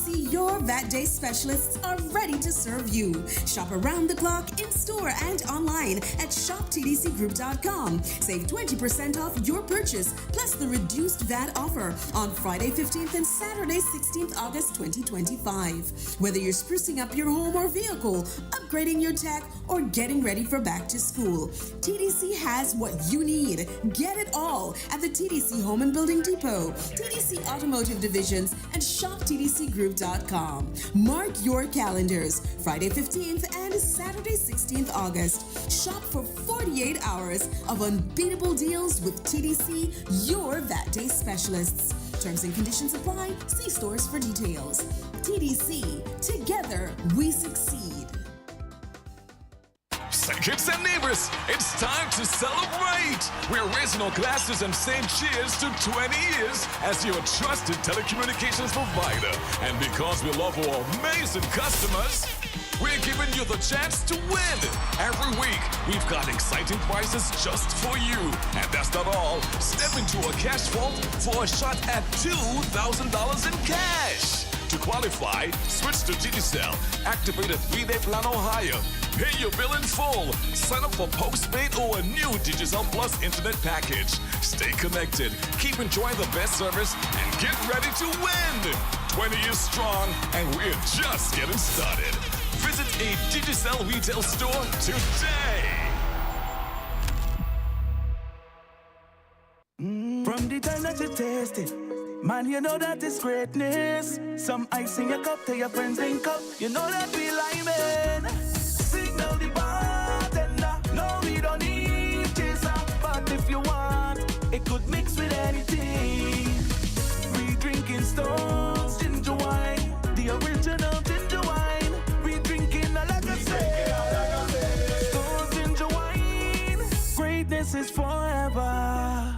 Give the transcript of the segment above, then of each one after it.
TDC, your VAT Day specialists are ready to serve you. Shop around the clock, in store and online at shoptdcgroup.com. Save 20% off your purchase, plus the reduced VAT offer on Friday 15th and Saturday 16th August 2025. Whether you're sprucing up your home or vehicle, upgrading your tech, or getting ready for back to school, TDC has what you need. Get it all at the TDC Home and Building Depot, TDC Automotive Divisions, and shoptdcgroup.com. Mark your calendars. Friday 15th and Saturday 16th August. Shop for 48 hours of unbeatable deals with TDC, your VAT Day specialists. Terms and conditions apply. See stores for details. TDC, together we succeed. Kids and neighbors, it's time to celebrate! We're raising our glasses and saying cheers to 20 years as your trusted telecommunications provider. And because we love our amazing customers, we're giving you the chance to win. Every week, we've got exciting prizes just for you. And that's not all. Step into a cash vault for a shot at $2,000 in cash. To qualify, switch to Digicel, activate a 3-day plan or higher, pay your bill in full, sign up for postpaid or a new Digicel Plus internet package. Stay connected, keep enjoying the best service, and get ready to win. 20 years strong, and we're just getting started. Visit a Digicel retail store today. From the time that you taste it, man, you know that it's greatness. Some ice in your cup, tell your friends drink up. You know that we liming. Signal the bartender. No, we don't need chaser. But if you want, it could mix with anything. We drinking Stones ginger wine, the original ginger wine. We drinking a like I say. Stones ginger wine. Greatness is forever.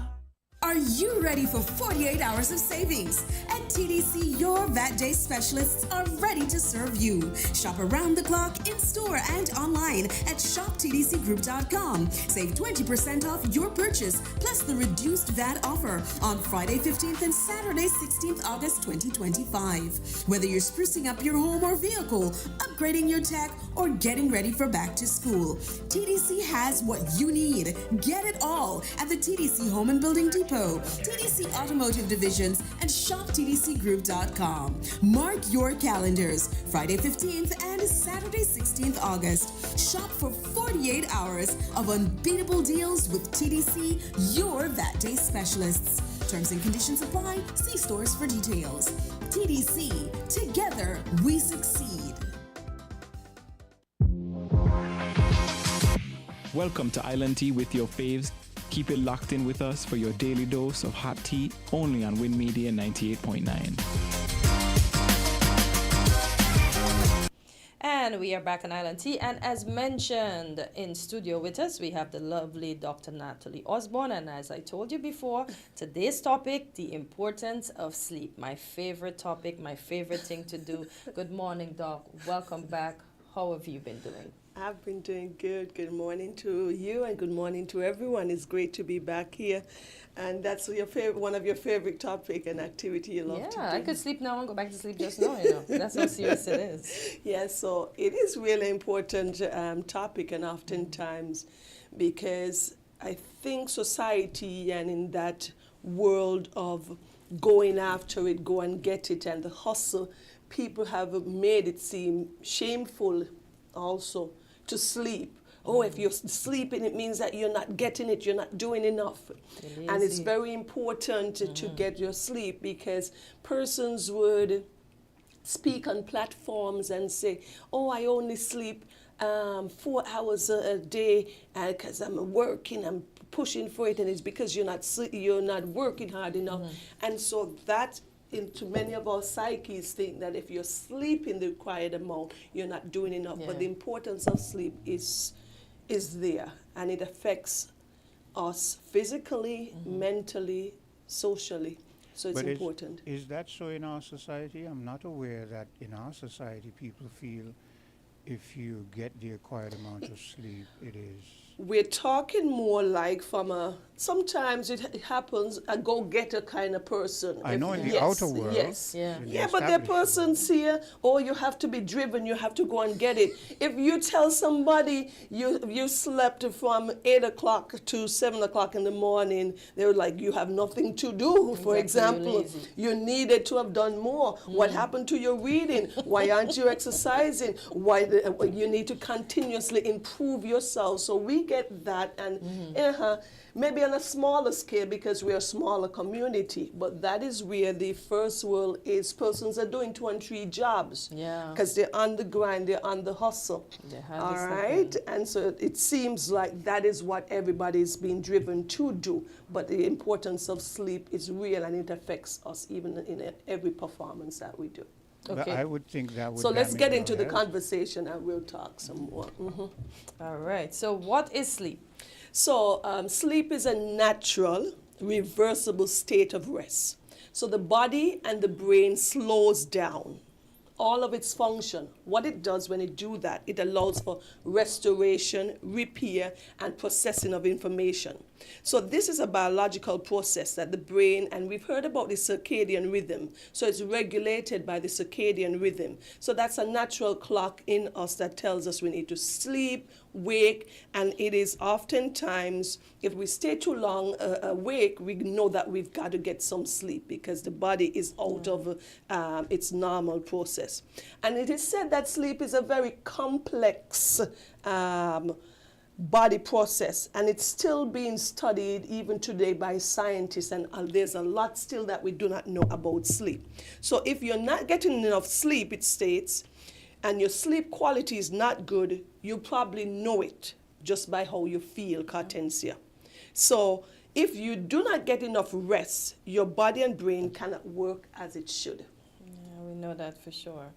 Are you ready for 48 hours of savings? At TDC, your VAT Day specialists are ready to serve you. Shop around the clock, in store and online at shoptdcgroup.com. Save 20% off your purchase, plus the reduced VAT offer on Friday 15th and Saturday 16th August 2025. Whether you're sprucing up your home or vehicle, upgrading your tech, or getting ready for back to school, TDC has what you need. Get it all at the TDC Home and Building Depot, TDC Automotive Divisions, and shoptdcgroup.com. Mark your calendars. Friday 15th and Saturday 16th August. Shop for 48 hours of unbeatable deals with TDC, your VAT Day specialists. Terms and conditions apply. See stores for details. TDC, together we succeed. Welcome to Island Tea with your faves. Keep it locked in with us for your daily dose of hot tea, only on Win Media 98.9. And we are back on Island Tea, and as mentioned, in studio with us, we have the lovely Dr. Natalie Osborne, and as I told you before, today's topic, the importance of sleep. My favorite topic, my favorite thing to do. Good morning, Doc. Welcome back. How have you been doing? I've been doing good. Good morning to you and good morning to everyone. It's great to be back here. And that's your one of your favorite topic and activity you love to do. Yeah, I could sleep now and go back to sleep just now, you know. That's how serious it is. Yeah, so it is really important topic, and oftentimes because I think society and in that world of going after it, go and get it, and the hustle, people have made it seem shameful also to sleep. Oh, if you're sleeping, it means that you're not getting it, you're not doing enough. And it's very important to get your sleep, because persons would speak on platforms and say, oh, I only sleep 4 hours a day because I'm working, I'm pushing for it, and it's because you're not working hard enough. And so that into many of our psyches think that if you're sleeping the required amount, you're not doing enough. But the importance of sleep is there, and it affects us physically, mentally, socially. So it's important. Is that so in our society? I'm not aware that in our society people feel if you get the required amount of sleep, it is We're talking more like from a, sometimes it happens, a go-getter kind of person. I know in the outer world. Yes. Yeah. in the Yeah, but there are established world. persons here, oh, you have to be driven, you have to go and get it. If you tell somebody you slept from 8 o'clock to 7 o'clock in the morning, they're like, you have nothing to do. For Exactly, you're example, lazy. you needed to have done more. What happened to your reading? Why aren't you exercising? Why you need to continuously improve yourself. So we get that, and maybe on a smaller scale because we're a smaller community, but that is where the first world is. Persons are doing 2 and 3 jobs. Yeah. Because they're on the grind, they're on the hustle. They have All this right? thing. And so it seems like that is what everybody is being driven to do. But the importance of sleep is real, and it affects us even in every performance that we do. But Okay. I would think that would So let's damage get our into the health. conversation and we'll talk some more. All right. So what is sleep? So sleep is a natural, reversible state of rest. So the body and the brain slows down all of its function. What it does when it do that, it allows for restoration, repair, and processing of information. So this is a biological process that the brain, and we've heard about the circadian rhythm, so it's regulated by the circadian rhythm. So that's a natural clock in us that tells us we need to sleep, wake, and it is oftentimes, if we stay too long awake, we know that we've got to get some sleep because the body is out of its normal process. And it is said that sleep is a very complex body process, and it's still being studied even today by scientists, and there's a lot still that we do not know about sleep. So if you're not getting enough sleep, it states, and your sleep quality is not good, you probably know it just by how you feel, Cartensia. So if you do not get enough rest, your body and brain cannot work as it should. Yeah, we know that for sure.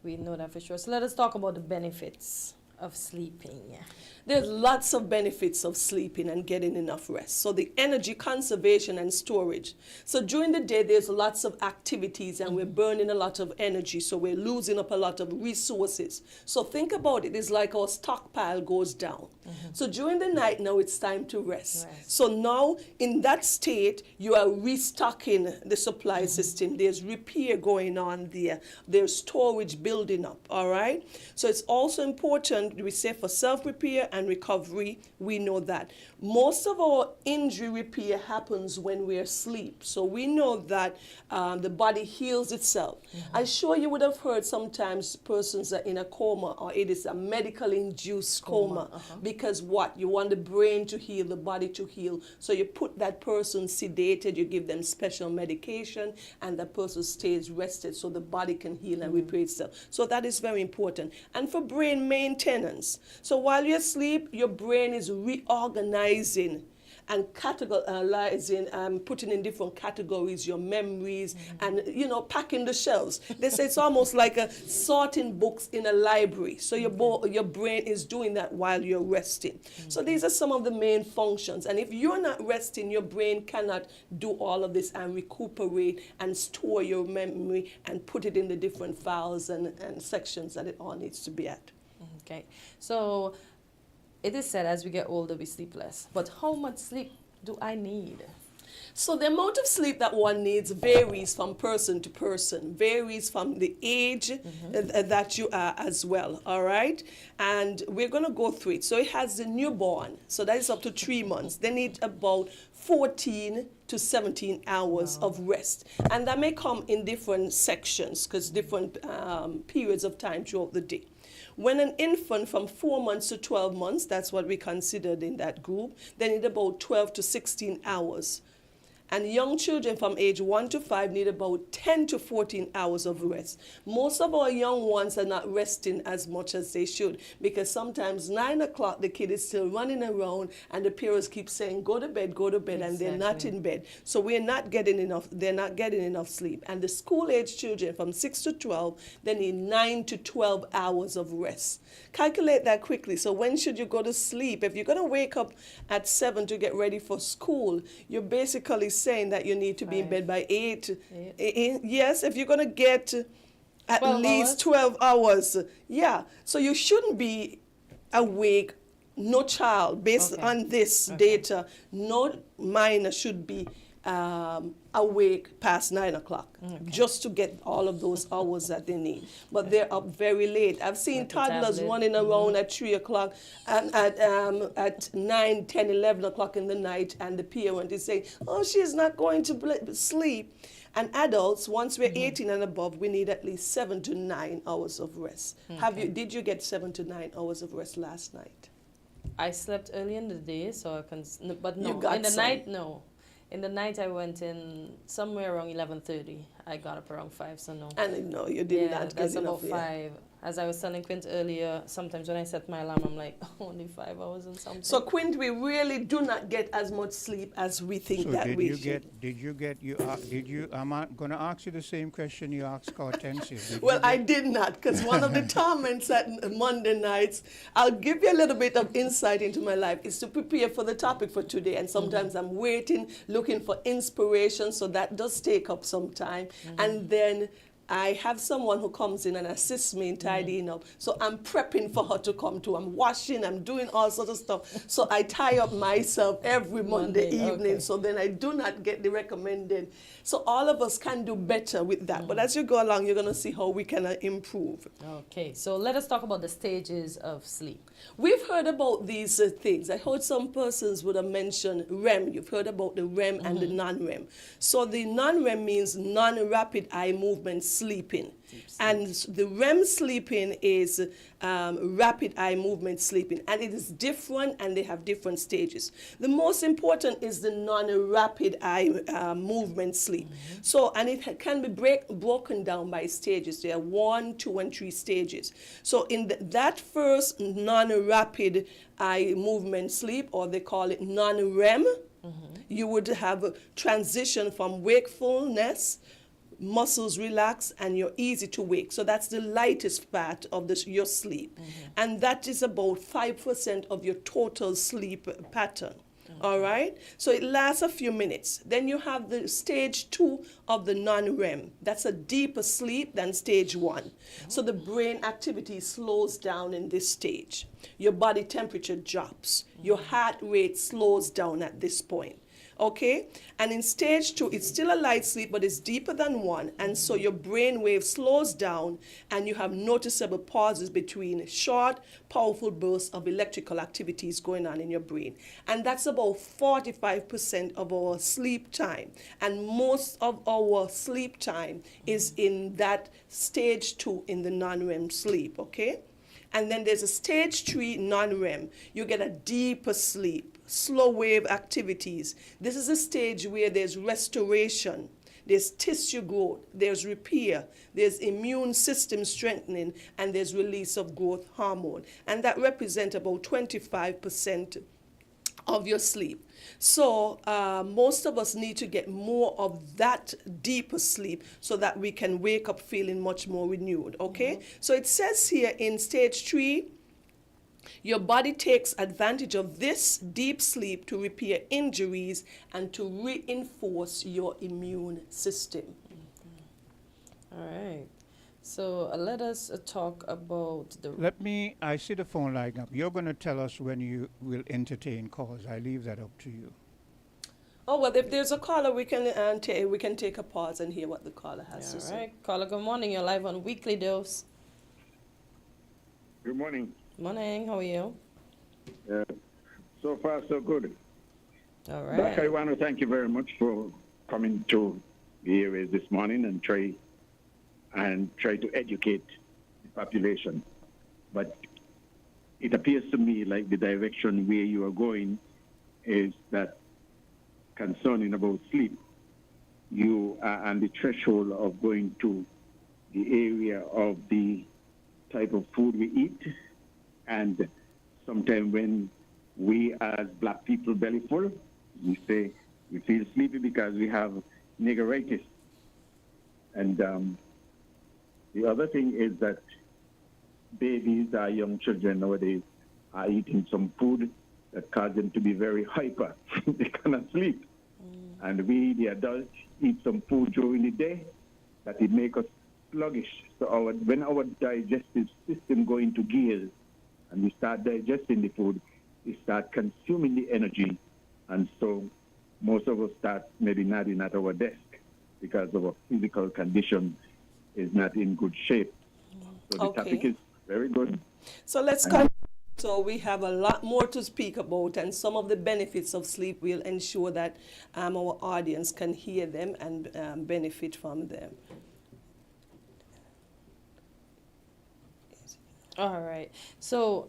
We know that for sure. So let us talk about the benefits of sleeping. There's lots of benefits of sleeping and getting enough rest. So the energy conservation and storage. So during the day, there's lots of activities and we're burning a lot of energy. So we're losing up a lot of resources. So think about it. It's like our stockpile goes down. So during the night now, it's time to rest. So now in that state, you are restocking the supply system. There's repair going on there. There's storage building up, all right? So it's also important, we say, for self-repair and recovery. We know that most of our injury repair happens when we're asleep. So we know that the body heals itself. I'm sure you would have heard sometimes persons are in a coma, or it is a medically induced coma. Because what? You want the brain to heal, the body to heal. So you put that person sedated, you give them special medication, and the person stays rested so the body can heal and repair itself. So that is very important. And for brain maintenance. So while you're asleep, your brain is reorganizing and categorizing, putting in different categories your memories and, you know, packing the shelves. They say it's almost like sorting books in a library. So your brain is doing that while you're resting. So these are some of the main functions. And if you're not resting, your brain cannot do all of this and recuperate and store your memory and put it in the different files and sections that it all needs to be at. Okay. So it is said as we get older, we sleep less. But how much sleep do I need? So the amount of sleep that one needs varies from person to person, varies from the age that you are as well, all right? And we're going to go through it. So it has the newborn, so that is up to 3 months. They need about 14 to 17 hours of rest. And that may come in different sections, because different periods of time throughout the day. When an infant from 4 months to 12 months, that's what we considered in that group, they need about 12 to 16 hours. And young children from age 1 to 5 need about 10 to 14 hours of rest. Most of our young ones are not resting as much as they should, because sometimes 9 o'clock the kid is still running around and the parents keep saying, go to bed, and they're not in bed. So we're not getting enough, they're not getting enough sleep. And the school age children from 6 to 12, they need 9 to 12 hours of rest. Calculate that quickly. So when should you go to sleep? If you're going to wake up at 7 to get ready for school, you're basically saying that you need to be in bed by 8. Yes, if you're going to get at least 12 hours. Yeah, so you shouldn't be awake no child, based Okay. on this data, no minor should be awake past 9 o'clock just to get all of those hours that they need. But they're up very late. I've seen Like the toddlers tablet. running around at 3 o'clock and at 9, 10, 11 o'clock in the night, and the parent is saying, oh, she's not going to sleep. And adults, once we're 18 and above, we need at least 7 to 9 hours of rest. Did you get 7 to 9 hours of rest last night? I slept early in the day, so I can, but no. You got In the some. night, no. In the night, I went in somewhere around 11:30. I got up around 5, so no. And no, you did Yeah, not that's good about enough. 5. As I was telling Quint earlier, sometimes when I set my alarm, I'm like, only 5 hours and something. So, Quint, we really do not get as much sleep as we think So that did we you should. I'm going to ask you the same question you asked Hortensia. Well, I did not, because one of the torments at Monday nights, I'll give you a little bit of insight into my life, is to prepare for the topic for today. And sometimes I'm waiting, looking for inspiration, so that does take up some time. And then I have someone who comes in and assists me in tidying up. So I'm prepping for her to come too. I'm washing, I'm doing all sorts of stuff. So I tie up myself every Monday evening, so then I do not get the recommended. So all of us can do better with that. But as you go along, you're going to see how we can improve. Okay, so let us talk about the stages of sleep. We've heard about these things. I heard some persons would have mentioned REM. You've heard about the REM and the non-REM. So the non-REM means non-rapid eye movement sleeping. And the REM sleeping is rapid eye movement sleeping. And it is different, and they have different stages. The most important is the non-rapid eye movement sleep. So, and it can be broken down by stages. There are 1, 2, and 3 stages. So in that first non-rapid eye movement sleep, or they call it non-REM, you would have a transition from wakefulness, muscles relax, and you're easy to wake. So that's the lightest part of your sleep. And that is about 5% of your total sleep pattern. All right? So it lasts a few minutes. Then you have the stage 2 of the non-REM. That's a deeper sleep than stage 1. So the brain activity slows down in this stage. Your body temperature drops. Your heart rate slows down at this point. Okay? And in stage 2, it's still a light sleep, but it's deeper than 1. And so your brain wave slows down, and you have noticeable pauses between short, powerful bursts of electrical activities going on in your brain. And that's about 45% of our sleep time. And most of our sleep time is in that stage 2 in the non-REM sleep, okay? And then there's a stage 3 non-REM. You get a deeper sleep, slow wave activities. This is a stage where there's restoration, there's tissue growth, there's repair, there's immune system strengthening, and there's release of growth hormone. And that represents about 25% of your sleep. So most of us need to get more of that deeper sleep so that we can wake up feeling much more renewed, okay? So it says here in stage 3, your body takes advantage of this deep sleep to repair injuries and to reinforce your immune system. All right. So let us talk about the... I see the phone line up. You're going to tell us when you will entertain calls. I leave that up to you. Oh, well, if there's a caller, we can take a pause and hear what the caller has to say. All right. Caller, good morning. You're live on Weekly Dose. Good morning. Morning. How are you? So far, so good. All right. Doc, I want to thank you very much for coming to the areas this morning and try to educate the population. But it appears to me like the direction where you are going is that concerning about sleep, you are on the threshold of going to the area of the type of food we eat. And sometimes when we as black people belly full, we say we feel sleepy because we have niggeritis. And the other thing is that babies or young children nowadays are eating some food that causes them to be very hyper. They cannot sleep. And we, the adults, eat some food during the day that it makes us sluggish. So when our digestive system go into gears and we start digesting the food, it starts consuming the energy, and so most of us start maybe nodding at our desk because our physical condition is not in good shape. So the topic is very good. So let's come. So we have a lot more to speak about, and some of the benefits of sleep will ensure that our audience can hear them and benefit from them. All right. So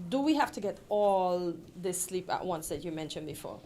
do we have to get all this sleep at once that you mentioned before?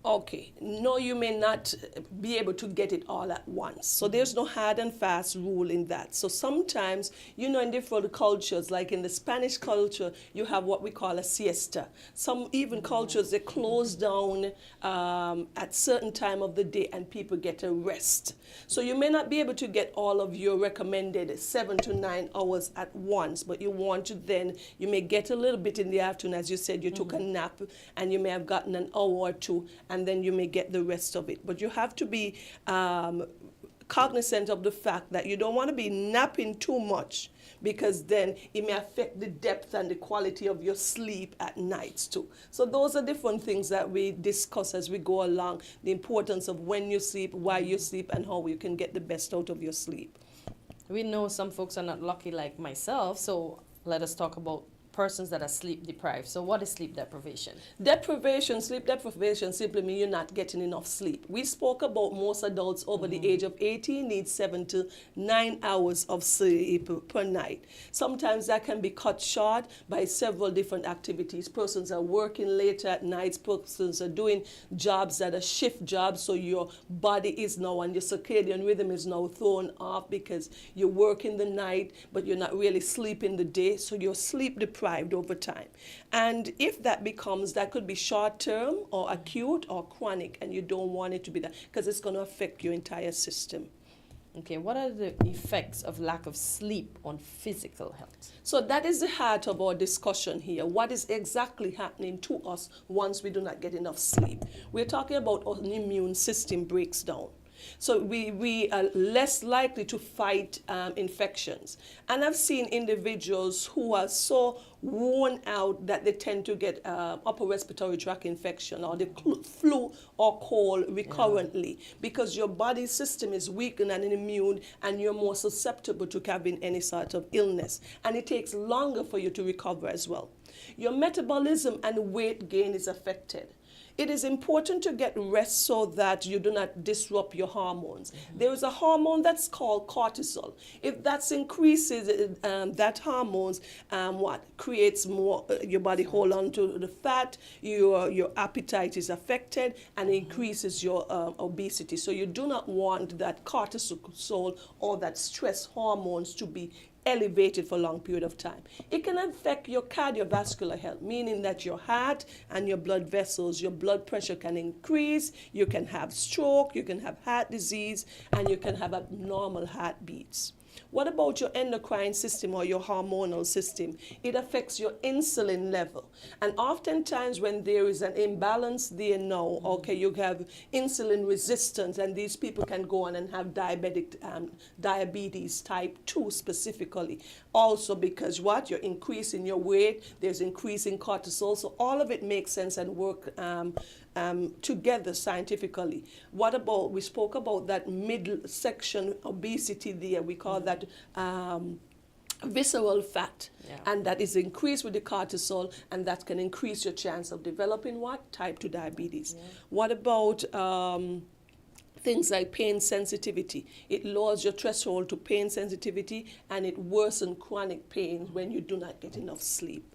Okay, no, you may not be able to get it all at once. So there's no hard and fast rule in that. So sometimes, you know, in different cultures, like in the Spanish culture, you have what we call a siesta. Some even cultures, they close down at certain time of the day and people get a rest. So you may not be able to get all of your recommended 7 to 9 hours at once, but you want to then, you may get a little bit in the afternoon, as you said, you took a nap and you may have gotten an hour or two, and then you may get the rest of it. But you have to be cognizant of the fact that you don't want to be napping too much, because then it may affect the depth and the quality of your sleep at nights too. So those are different things that we discuss as we go along, the importance of when you sleep, why you sleep, and how you can get the best out of your sleep. We know some folks are not lucky like myself, so let us talk about persons that are sleep deprived. So what is sleep deprivation? Sleep deprivation simply means you're not getting enough sleep. We spoke about most adults over the age of 18 need 7 to 9 hours of sleep per night. Sometimes that can be cut short by several different activities. Persons are working later at nights, persons are doing jobs that are shift jobs, so your body is now, and your circadian rhythm is now thrown off because you work in the night, but you're not really sleeping the day, so you're sleep deprived over time. And if that becomes, that could be short term or acute or chronic, and you don't want it to be that, because it's going to affect your entire system. Okay, what are the effects of lack of sleep on physical health? So that is the heart of our discussion here. What is exactly happening to us once we do not get enough sleep? We're talking about our immune system breaks down. So we are less likely to fight infections. And I've seen individuals who are so worn out that they tend to get upper respiratory tract infection or the flu or cold recurrently, because your body system is weakened and immune, and you're more susceptible to having any sort of illness. And it takes longer for you to recover as well. Your metabolism and weight gain is affected. It is important to get rest so that you do not disrupt your hormones. There is a hormone that's called cortisol. If that increases, that hormones creates more, your body hold on to the fat, your appetite is affected, and increases your obesity. So you do not want that cortisol or that stress hormones to be elevated for a long period of time. It can affect your cardiovascular health, meaning that your heart and your blood vessels, your blood pressure can increase, you can have stroke, you can have heart disease, and you can have abnormal heartbeats. What about your endocrine system or your hormonal system? It affects your insulin level. And oftentimes when there is an imbalance there now, okay, you have insulin resistance, and these people can go on and have diabetes type 2 specifically. Also because what? You're increasing your weight, there's increasing cortisol, so all of it makes sense and work together scientifically. What about, we spoke about that middle section obesity there, we call that visceral fat, and that is increased with the cortisol, and that can increase your chance of developing what? Type 2 diabetes. What about things like pain sensitivity? It lowers your threshold to pain sensitivity, and it worsens chronic pain when you do not get enough sleep.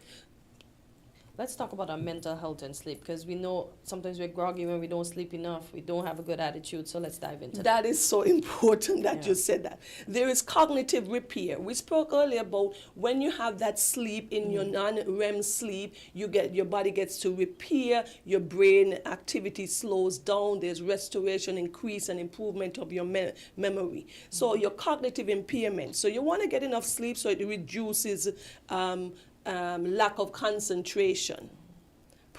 Let's talk about our mental health and sleep, because we know sometimes we're groggy when we don't sleep enough, we don't have a good attitude, so let's dive into that. That is so important that you said that. There is cognitive repair. We spoke earlier about when you have that sleep in your non-REM sleep, your body gets to repair, your brain activity slows down, there's restoration, increase and improvement of your memory. So your cognitive impairment. So you want to get enough sleep so it reduces lack of concentration.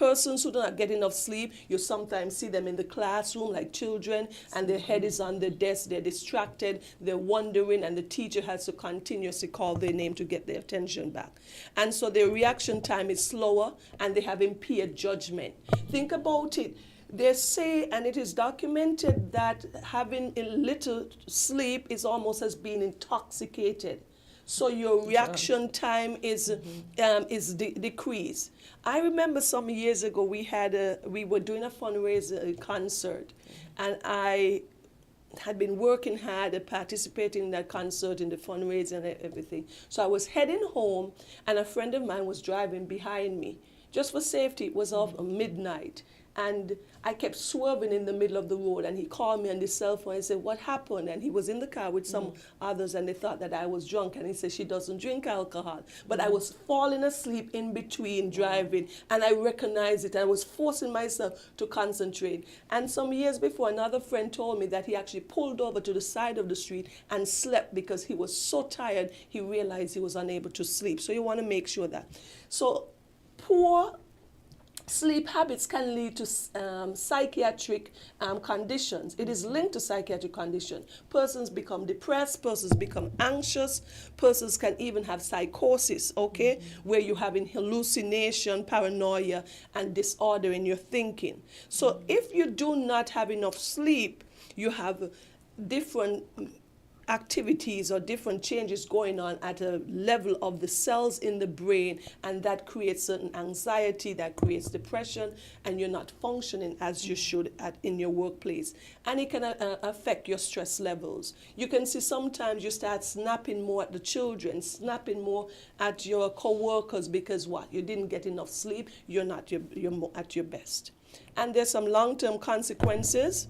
Persons who do not get enough sleep, you sometimes see them in the classroom like children, and their head is on the desk, they're distracted, they're wondering, and the teacher has to continuously call their name to get their attention back. And so their reaction time is slower, and they have impaired judgment. Think about it. They say, and it is documented, that having a little sleep is almost as being intoxicated. So your reaction time is decreased. I remember some years ago we were doing a fundraiser concert, and I had been working hard at participating in that concert, in the fundraiser and everything. So I was heading home, and a friend of mine was driving behind me. Just for safety, it was off midnight. And I kept swerving in the middle of the road, and he called me on the cell phone and said, what happened? And he was in the car with some others, and they thought that I was drunk, and he said, she doesn't drink alcohol. But I was falling asleep in between driving, and I recognized it. I was forcing myself to concentrate. And some years before, another friend told me that he actually pulled over to the side of the street and slept because he was so tired, he realized he was unable to sleep. So you want to make sure that. So poor sleep habits can lead to psychiatric conditions. It is linked to psychiatric condition. Persons become depressed, persons become anxious, persons can even have psychosis, okay, where you're having hallucination, paranoia, and disorder in your thinking. So if you do not have enough sleep, you have different activities or different changes going on at a level of the cells in the brain, and that creates certain anxiety, that creates depression, and you're not functioning as you should in your workplace. And it can affect your stress levels. You can see sometimes you start snapping more at the children, snapping more at your co-workers because what? You didn't get enough sleep, you're not you're at your best. And there's some long-term consequences.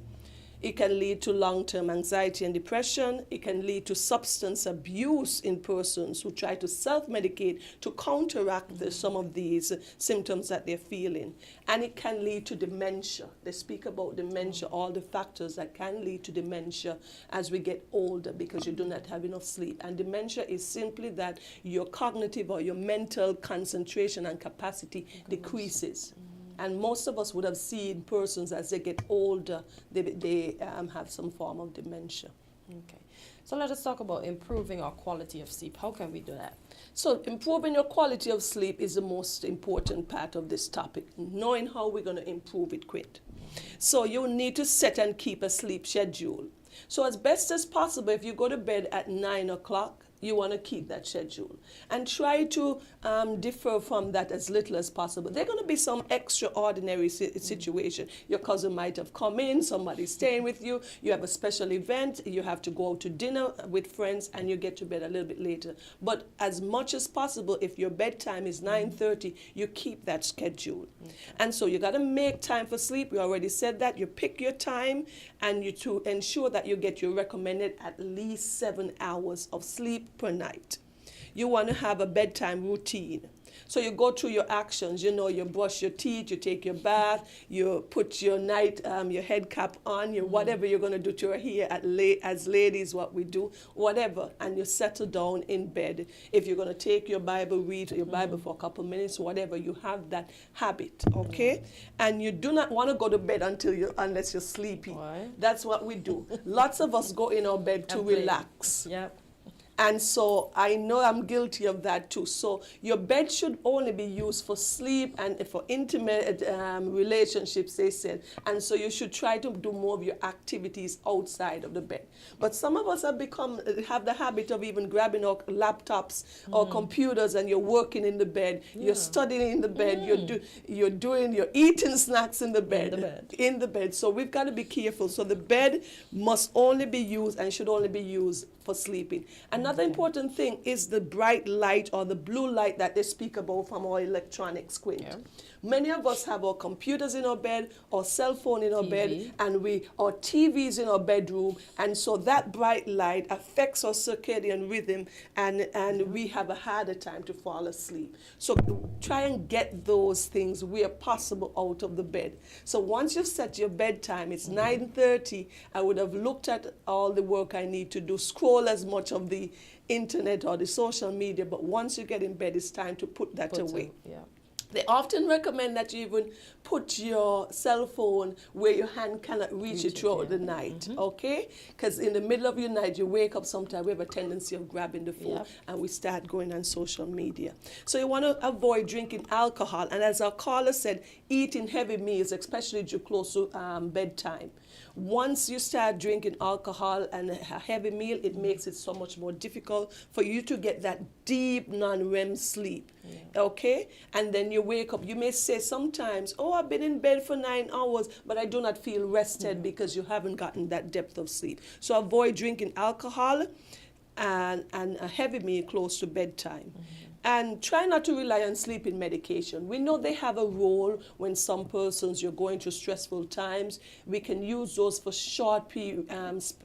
It can lead to long-term anxiety and depression. It can lead to substance abuse in persons who try to self-medicate to counteract some of these symptoms that they're feeling. And it can lead to dementia. They speak about dementia, all the factors that can lead to dementia as we get older because you do not have enough sleep. And dementia is simply that your cognitive or your mental concentration and capacity decreases. And most of us would have seen persons as they get older, they have some form of dementia. Okay. So let us talk about improving our quality of sleep. How can we do that? So improving your quality of sleep is the most important part of this topic, knowing how we're going to improve it, Quint. So you need to set and keep a sleep schedule. So as best as possible, if you go to bed at 9 o'clock, you want to keep that schedule and try to differ from that as little as possible. There are going to be some extraordinary situation. Your cousin might have come in, somebody's staying with you, you have a special event, you have to go out to dinner with friends, and you get to bed a little bit later. But as much as possible, if your bedtime is 9:30, you keep that schedule. And so you got to make time for sleep. We already said that. You pick your time, and you to ensure that you get your recommended at least 7 hours of sleep per night. You want to have a bedtime routine. So you go through your actions, you know, you brush your teeth, you take your bath, you put your your head cap on, whatever you're going to do to your hair as ladies, what we do, whatever, and you settle down in bed. If you're going to take your Bible, read your Bible for a couple minutes, whatever, you have that habit, okay? And you do not want to go to bed unless you're sleepy. Why? That's what we do. Lots of us go in our bed to relax. Yep. And so I know I'm guilty of that too. So your bed should only be used for sleep and for intimate relationships, they said. And so you should try to do more of your activities outside of the bed. But some of us have the habit of even grabbing our laptops or computers, and you're working in the bed, you're studying in the bed, you're eating snacks in the bed. In the bed. So we've got to be careful. So the bed must only be used and should only be used for sleeping. Another important thing is the bright light or the blue light that they speak about from our electronics, Quint. Yeah. Many of us have our computers in our bed, or cell phone in our bed, and our TVs in our bedroom, and so that bright light affects our circadian rhythm, and we have a harder time to fall asleep. So try and get those things where possible out of the bed. So once you've set your bedtime, it's 9:30, I would have looked at all the work I need to do, scroll as much of the internet or the social media, but once you get in bed, it's time to put that away. They often recommend that you even put your cell phone where your hand cannot reach it throughout the night, okay? Because in the middle of your night, you wake up sometimes, we have a tendency of grabbing the phone and we start going on social media. So you want to avoid drinking alcohol. And as our caller said, eating heavy meals, especially close to bedtime. Once you start drinking alcohol and a heavy meal, it makes it so much more difficult for you to get that deep non-REM sleep, okay? And then you wake up. You may say sometimes, oh, I've been in bed for 9 hours, but I do not feel rested because you haven't gotten that depth of sleep. So avoid drinking alcohol and a heavy meal close to bedtime. And try not to rely on sleeping medication. We know they have a role when some persons, you're going through stressful times. We can use those for short periods,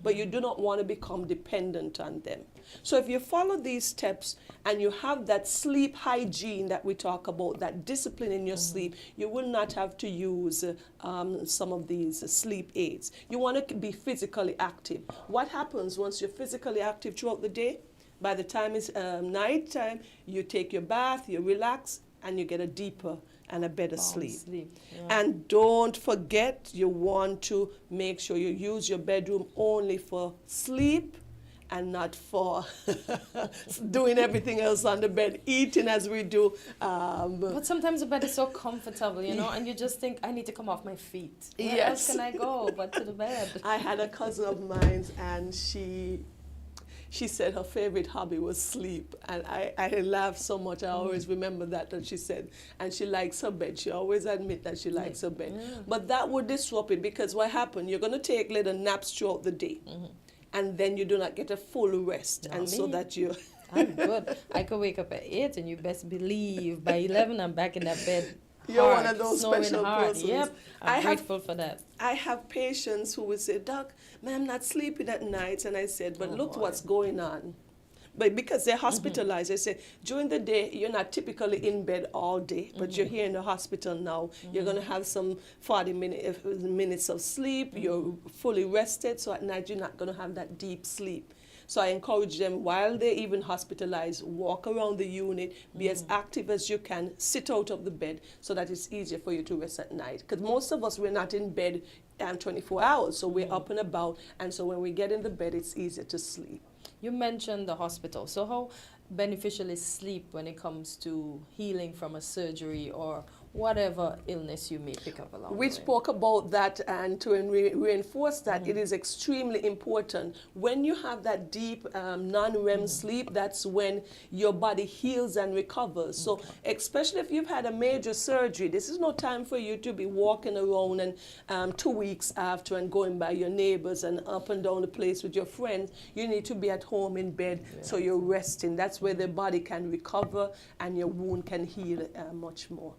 but you do not want to become dependent on them. So if you follow these steps and you have that sleep hygiene that we talk about, that discipline in your sleep, you will not have to use some of these sleep aids. You want to be physically active. What happens once you're physically active throughout the day? By the time it's night time, you take your bath, you relax, and you get a deeper and a better sleep. And don't forget, you want to make sure you use your bedroom only for sleep and not for doing everything else on the bed, eating as we do. But sometimes the bed is so comfortable, you know, and you just think, I need to come off my feet. Where else can I go but to the bed? I had a cousin of mine, and she said her favorite hobby was sleep. And I laughed so much. I always remember that she said. And she likes her bed. She always admit that she likes her bed. But that would disrupt it, because what happened? You're going to take little naps throughout the day. And then you do not get a full rest. Not and me. so that you... I'm good. I could wake up at 8, and you best believe by 11 I'm back in that bed. You're one of those special persons. Yep, I'm grateful for that. I have patients who will say, Doc, man, I'm not sleeping at night. And I said, but look what's going on. But because they're hospitalized, I say, during the day, you're not typically in bed all day, but you're here in the hospital now. You're going to have some 40 minutes of sleep. You're fully rested. So at night, you're not going to have that deep sleep. So I encourage them, while they're even hospitalized, walk around the unit, be as active as you can, sit out of the bed so that it's easier for you to rest at night. Because most of us, we're not in bed 24 hours, so we're up and about. And so when we get in the bed, it's easier to sleep. You mentioned the hospital. So how beneficial is sleep when it comes to healing from a surgery or whatever illness you may pick up along the way? We spoke about that, and to reinforce that, it is extremely important. When you have that deep non-REM sleep, that's when your body heals and recovers. So especially if you've had a major surgery, this is no time for you to be walking around and 2 weeks after and going by your neighbors and up and down the place with your friends. You need to be at home in bed, so you're resting. That's where the body can recover and your wound can heal much more.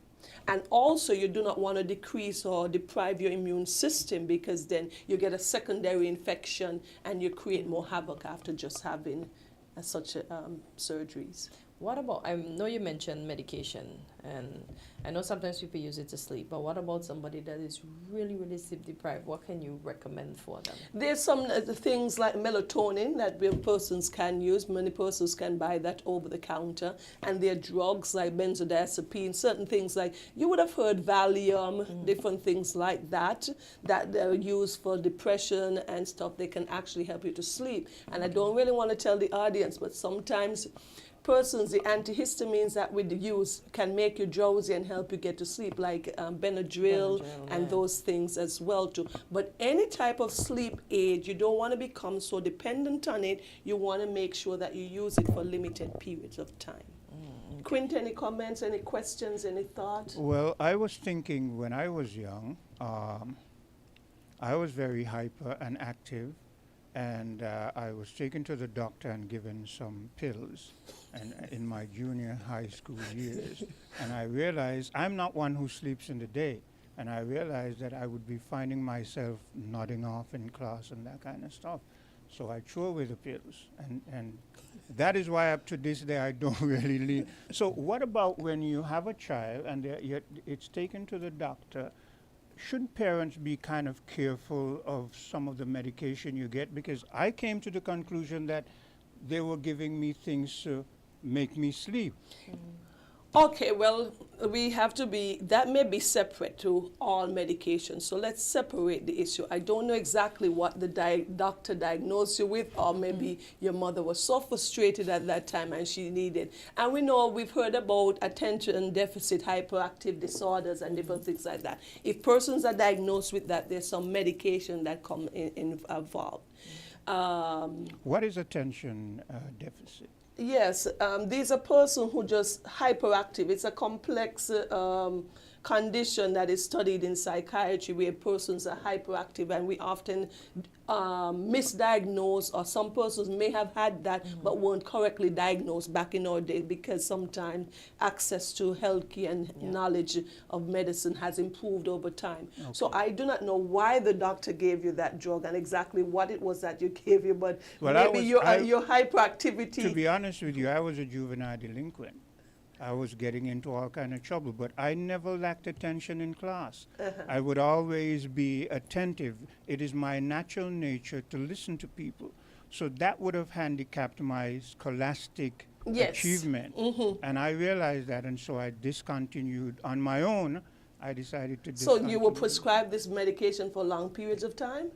And also, you do not want to decrease or deprive your immune system, because then you get a secondary infection and you create more havoc after just having such surgeries. What about, I know you mentioned medication, and I know sometimes people use it to sleep, but what about somebody that is really, really sleep deprived? What can you recommend for them? There's some things like melatonin that persons can use. Many persons can buy that over the counter. And there are drugs like benzodiazepine, certain things like, you would have heard Valium, different things like that, that they're used for depression and stuff. They can actually help you to sleep. And I don't really want to tell the audience, but sometimes persons, the antihistamines that we use can make you drowsy and help you get to sleep, like Benadryl and those things as well too. But any type of sleep aid, you don't want to become so dependent on it. You want to make sure that you use it for limited periods of time. Quint, any comments, any questions, any thoughts? Well, I was thinking when I was young, I was very hyper and active, and I was taken to the doctor and given some pills and in my junior high school years. And I realized I'm not one who sleeps in the day. And I realized that I would be finding myself nodding off in class and that kind of stuff. So I threw away the pills. And that is why up to this day I don't really leave. So what about when you have a child and it's taken to the doctor? Shouldn't parents be kind of careful of some of the medication you get? Because I came to the conclusion that they were giving me things to make me sleep. Okay, well, we have to be, that may be separate to all medications. So let's separate the issue. I don't know exactly what the doctor diagnosed you with, or maybe your mother was so frustrated at that time and she needed. And we know, we've heard about attention deficit hyperactive disorders and different things like that. If persons are diagnosed with that, there's some medication that come involved. What is attention deficit? Yes, these are persons who just hyperactive. It's a complex condition that is studied in psychiatry where persons are hyperactive, and we often misdiagnose, or some persons may have had that but weren't correctly diagnosed back in our day, because sometimes access to healthcare and knowledge of medicine has improved over time. Okay. So I do not know why the doctor gave you that drug and exactly what it was that you gave you, but maybe your hyperactivity. To be honest with you, I was a juvenile delinquent. I was getting into all kind of trouble, but I never lacked attention in class. I would always be attentive. It is my natural nature to listen to people. So that would have handicapped my scholastic achievement. And I realized that, and so I discontinued on my own. I decided to discontinue. So you were prescribed this medication for long periods of time?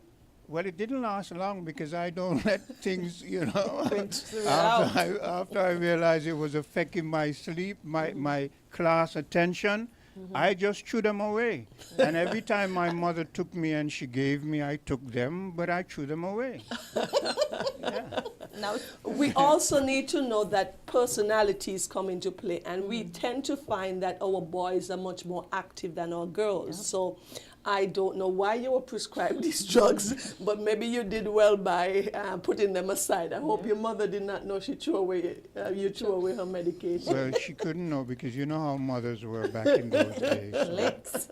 Well, it didn't last long because I don't let things, after I realized it was affecting my sleep, my class attention, I just threw them away. And every time my mother took me and she gave me, I took them, but I threw them away. Now, we also need to know that personalities come into play, and we tend to find that our boys are much more active than our girls. So I don't know why you were prescribed these drugs, but maybe you did well by putting them aside. I hope your mother did not know she threw away, you threw away her medication. Well, she couldn't know, because you know how mothers were back in those days.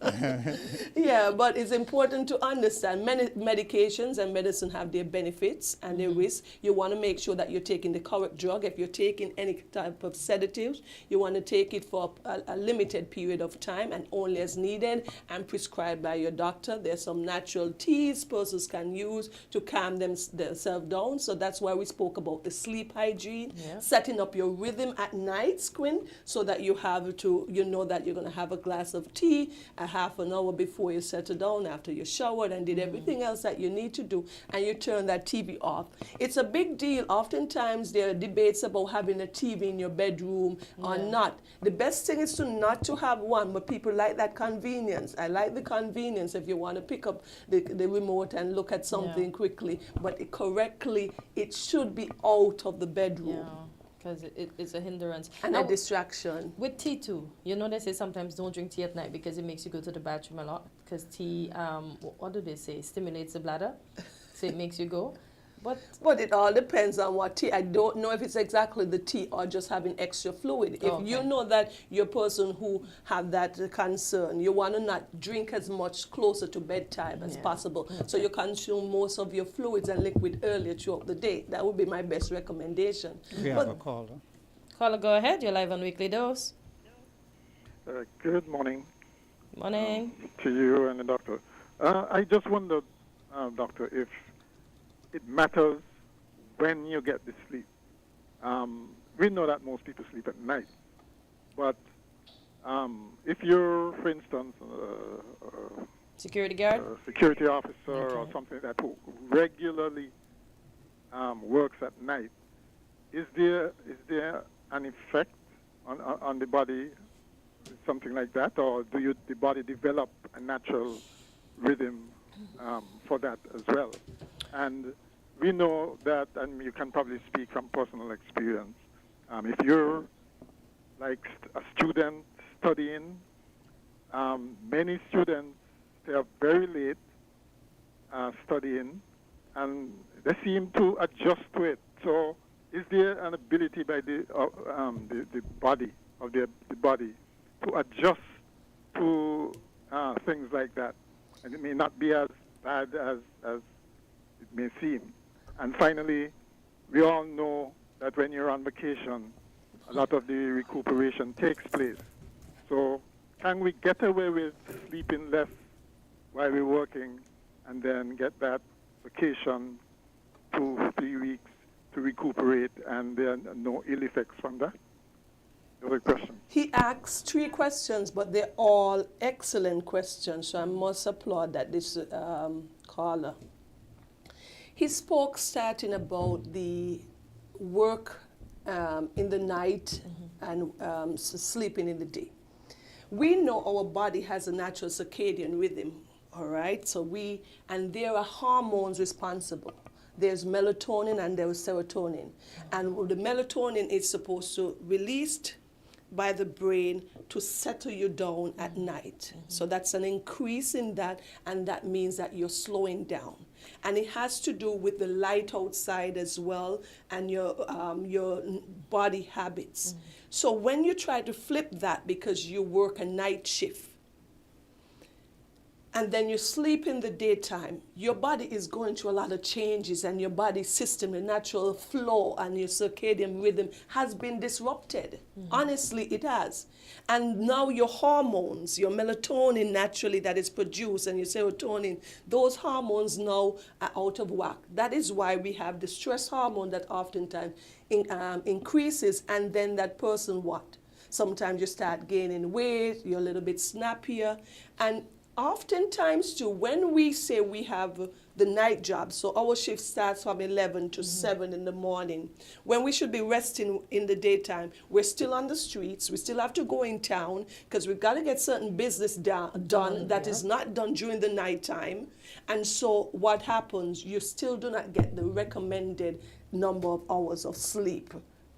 Yeah, but it's important to understand medications and medicine have their benefits and their risks. You want to make sure that you're taking the correct drug. If you're taking any type of sedatives, you want to take it for a limited period of time and only as needed and prescribed by your doctor. There's some natural teas persons can use to calm themselves down. So that's why we spoke about the sleep hygiene, setting up your rhythm at night, Quinn, so that you know that you're going to have a glass of tea a half an hour before you settle down, after you showered and did everything else that you need to do, and you turn that TV off. It's a big deal. Oftentimes there are debates about having a TV in your bedroom or not. The best thing is not to have one, but people like that convenience. I like the convenience if you want to pick up the remote and look at something quickly, but correctly, it should be out of the bedroom. Because it's a hindrance. And a distraction. With tea too, they say sometimes don't drink tea at night because it makes you go to the bathroom a lot. Because tea, what do they say, stimulates the bladder, so it makes you go. But it all depends on what tea. I don't know if it's exactly the tea or just having extra fluid. If you know that you're a person who have that concern, you want to not drink as much closer to bedtime as possible. So you consume most of your fluids and liquid earlier throughout the day. That would be my best recommendation. We have a caller. Caller, go ahead. You're live on Weekly Dose. Good morning. Morning. To you and the doctor. I just wondered, doctor, if it matters when you get the sleep. We know that most people sleep at night, but if you're, for instance, security guard, security officer, or something that who regularly works at night, is there an effect on the body, something like that, or the body develop a natural rhythm for that as well? And we know that, and you can probably speak from personal experience, if you're like a student studying, many students stay up very late studying, and they seem to adjust to it. So is there an ability by the body to adjust to things like that? And it may not be as bad as it may seem. And finally, we all know that when you're on vacation, a lot of the recuperation takes place. So can we get away with sleeping less while we're working and then get that vacation 2-3 weeks to recuperate and then no ill effects from that? Other question. He asked 3 questions, but they're all excellent questions, so I must applaud that this caller. He spoke starting about the work in the night and sleeping in the day. We know our body has a natural circadian rhythm, all right? And there are hormones responsible. There's melatonin and there's serotonin. And the melatonin is supposed to released by the brain to settle you down at night. So that's an increase in that, and that means that you're slowing down. And it has to do with the light outside as well and your body habits. So when you try to flip that because you work a night shift, and then you sleep in the daytime, your body is going through a lot of changes, and your body system, the natural flow and your circadian rhythm has been disrupted. Honestly, it has. And now your hormones, your melatonin naturally that is produced and your serotonin, those hormones now are out of whack. That is why we have the stress hormone that oftentimes increases, and then that person what? Sometimes you start gaining weight, you're a little bit snappier, and oftentimes, too, when we say we have the night job, so our shift starts from 11 to 7 in the morning, when we should be resting in the daytime, we're still on the streets, we still have to go in town, because we've got to get certain business done that is not done during the nighttime. And so what happens, you still do not get the recommended number of hours of sleep,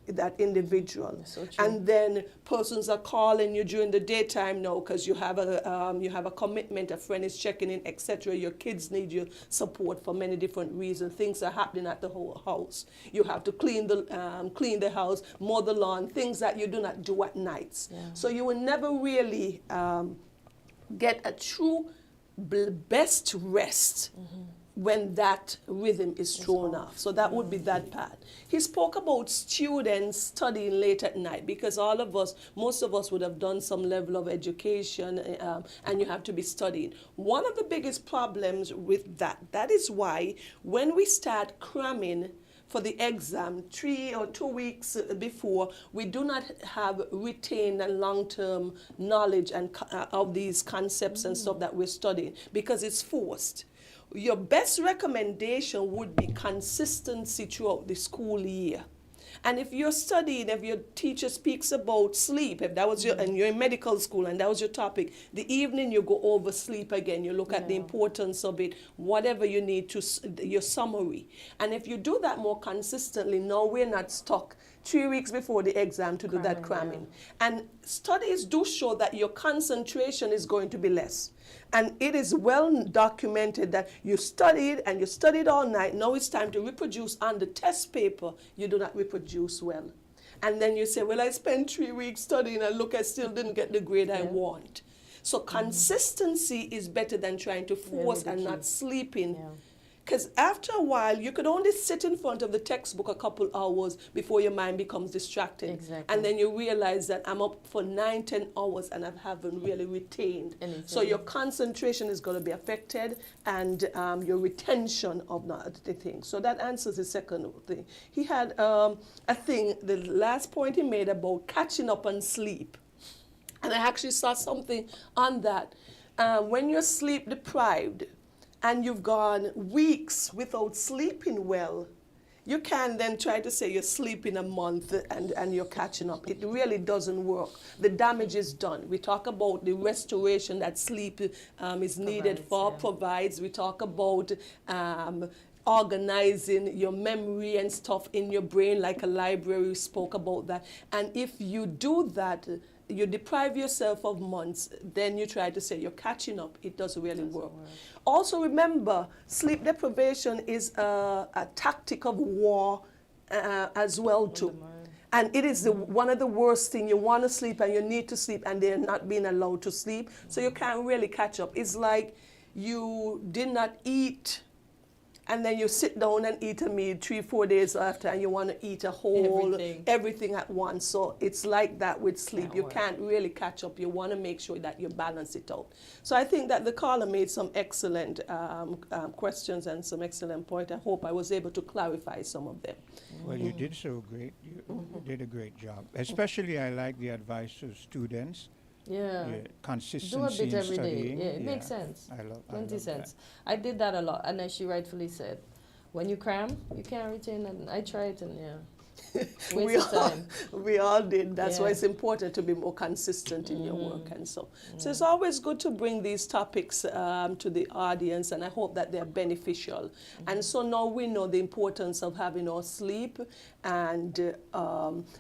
that individual. So and then persons are calling you during the daytime now because you have a commitment, a friend is checking in, etc. Your kids need your support for many different reasons. Things are happening at the whole house. You have to clean the house, mow the lawn, things that you do not do at nights. So you will never really get a true best rest when that rhythm is thrown off. So that would be that part. He spoke about students studying late at night, because most of us would have done some level of education, and you have to be studying. One of the biggest problems with that is why when we start cramming for the exam 3 or 2 weeks before, we do not have retained a long-term knowledge and of these concepts and stuff that we're studying, because it's forced. Your best recommendation would be consistency throughout the school year. And if you're studying, if your teacher speaks about sleep, if that was and you're in medical school and that was your topic, the evening you go over sleep again, you look at the importance of it, whatever you need to, your summary. And if you do that more consistently, now we're not stuck 3 weeks before the exam to do that cramming. And studies do show that your concentration is going to be less. And it is well documented that you studied and you studied all night. Now it's time to reproduce on the test paper. You do not reproduce well. And then you say, well, I spent 3 weeks studying and look, I still didn't get the grade I want. So consistency is better than trying to force and not sleeping. Because after a while, you could only sit in front of the textbook a couple hours before your mind becomes distracted. And then you realize that I'm up for 9-10 hours and I haven't really retained. So your concentration is going to be affected, and your retention of the thing. So that answers the second thing. He had a thing, the last point he made about catching up on sleep. And I actually saw something on that. When you're sleep deprived, and you've gone weeks without sleeping well, you can then try to say you're sleeping a month and you're catching up. It really doesn't work. The damage is done. We talk about the restoration that sleep is needed provides. We talk about organizing your memory and stuff in your brain like a library. We spoke about that. And if you do that, you deprive yourself of months, then you try to say you're catching up. It doesn't really work. Also remember, sleep deprivation is a tactic of war as well too. And it is one of the worst things. You want to sleep and you need to sleep and they're not being allowed to sleep. So you can't really catch up. It's like you did not eat and then you sit down and eat a meal 3-4 days after, and you want to eat a whole everything at once. So it's like that with sleep. You can't really catch up. You want to make sure that you balance it out. So I think that the caller made some excellent questions and some excellent points. I hope I was able to clarify some of them. Well, you did so great. You did a great job. Especially, I like the advice to students. Consistency do a bit in every day. studying. It makes sense. I love 20 cents. I did that a lot, and as she rightfully said, when you cram, you can't retain it. I tried, and we all did. That's why it's important to be more consistent in your work and so. So it's always good to bring these topics to the audience, and I hope that they're beneficial. And so now we know the importance of having our sleep, and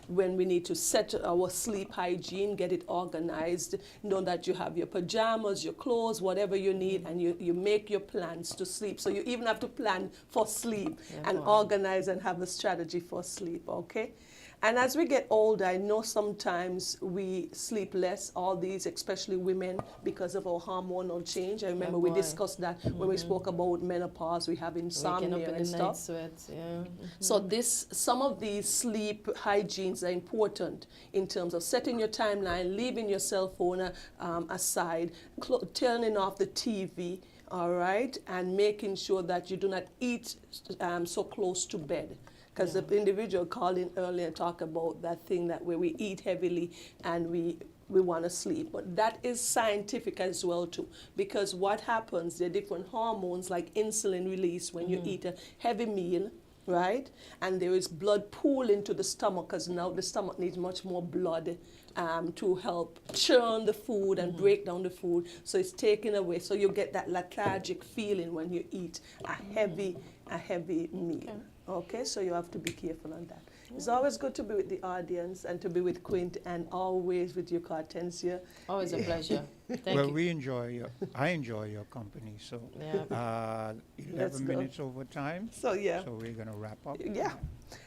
when we need to set our sleep hygiene, get it organized, know that you have your pajamas, your clothes, whatever you need, and you make your plans to sleep. So you even have to plan for sleep and organize and have a strategy for sleep. Okay, and as we get older, I know sometimes we sleep less, all these, especially women, because of our hormonal change. I remember we discussed that when we spoke about menopause, we have insomnia and stuff. Sweats, So some of these sleep hygienes are important in terms of setting your timeline, leaving your cell phone aside, turning off the TV, all right, and making sure that you do not eat so close to bed. Because the individual called in earlier and talked about that thing that where we eat heavily and we want to sleep. But that is scientific as well too. Because what happens, there are different hormones like insulin release when you eat a heavy meal, right? And there is blood pool into the stomach, because now the stomach needs much more blood to help churn the food and break down the food. So it's taken away. So you get that lethargic feeling when you eat a heavy meal. Okay, so you have to be careful on that. It's always good to be with the audience and to be with Quint, and always with you, Hortensia. Always a pleasure. Thank you. I enjoy your company. So 11 minutes over time. So so we're going to wrap up. Yeah.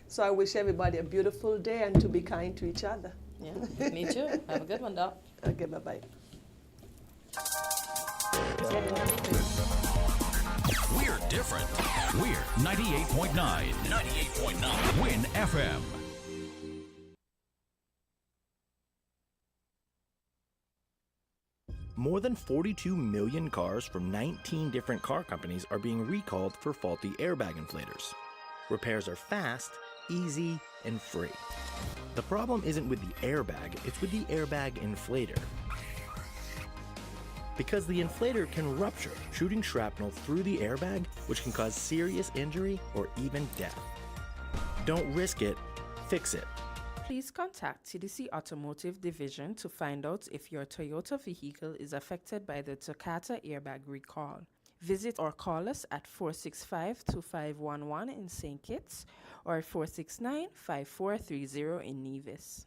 So I wish everybody a beautiful day and to be kind to each other. Yeah, me too. Have a good one, Doc. Okay, bye-bye. We're different. We're 98.9. 98.9. Win FM. More than 42 million cars from 19 different car companies are being recalled for faulty airbag inflators. Repairs are fast, easy, and free. The problem isn't with the airbag, it's with the airbag inflator. Because the inflator can rupture, shooting shrapnel through the airbag, which can cause serious injury or even death. Don't risk it, fix it. Please contact TDC Automotive Division to find out if your Toyota vehicle is affected by the Takata airbag recall. Visit or call us at 465-2511 in St. Kitts or 469-5430 in Nevis.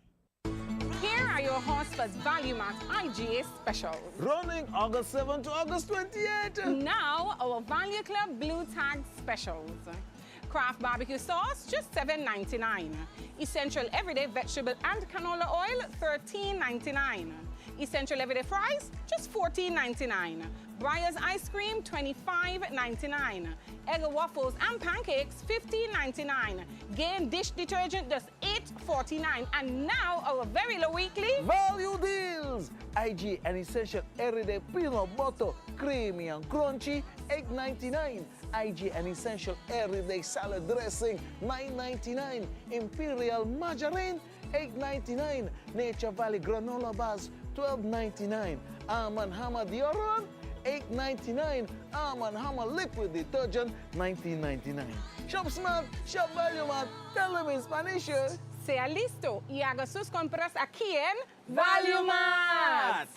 Here are your Hotspurs Value Mart IGA specials. Running August 7 to August 28. Now, our Value Club Blue Tag specials. Kraft barbecue sauce, just $7.99. Essential everyday vegetable and canola oil, $13.99. Essential everyday fries, just $14.99. Breyers ice cream, $25.99. Egg waffles and pancakes, $15.99. Gain dish detergent, just $8.49. And now our very low weekly value deals. IG and essential everyday peanut butter, creamy and crunchy, $8.99. IG and essential everyday salad dressing, $9.99. Imperial margarine, $8.99. Nature Valley granola bars, $12.99. Arm & Hammer deodorant, $8.99. Arm & Hammer liquid detergent, $19.99. Shop smart, shop value mart. Tell them in Spanish. Sea listo y haga sus compras aquí en Value Mart.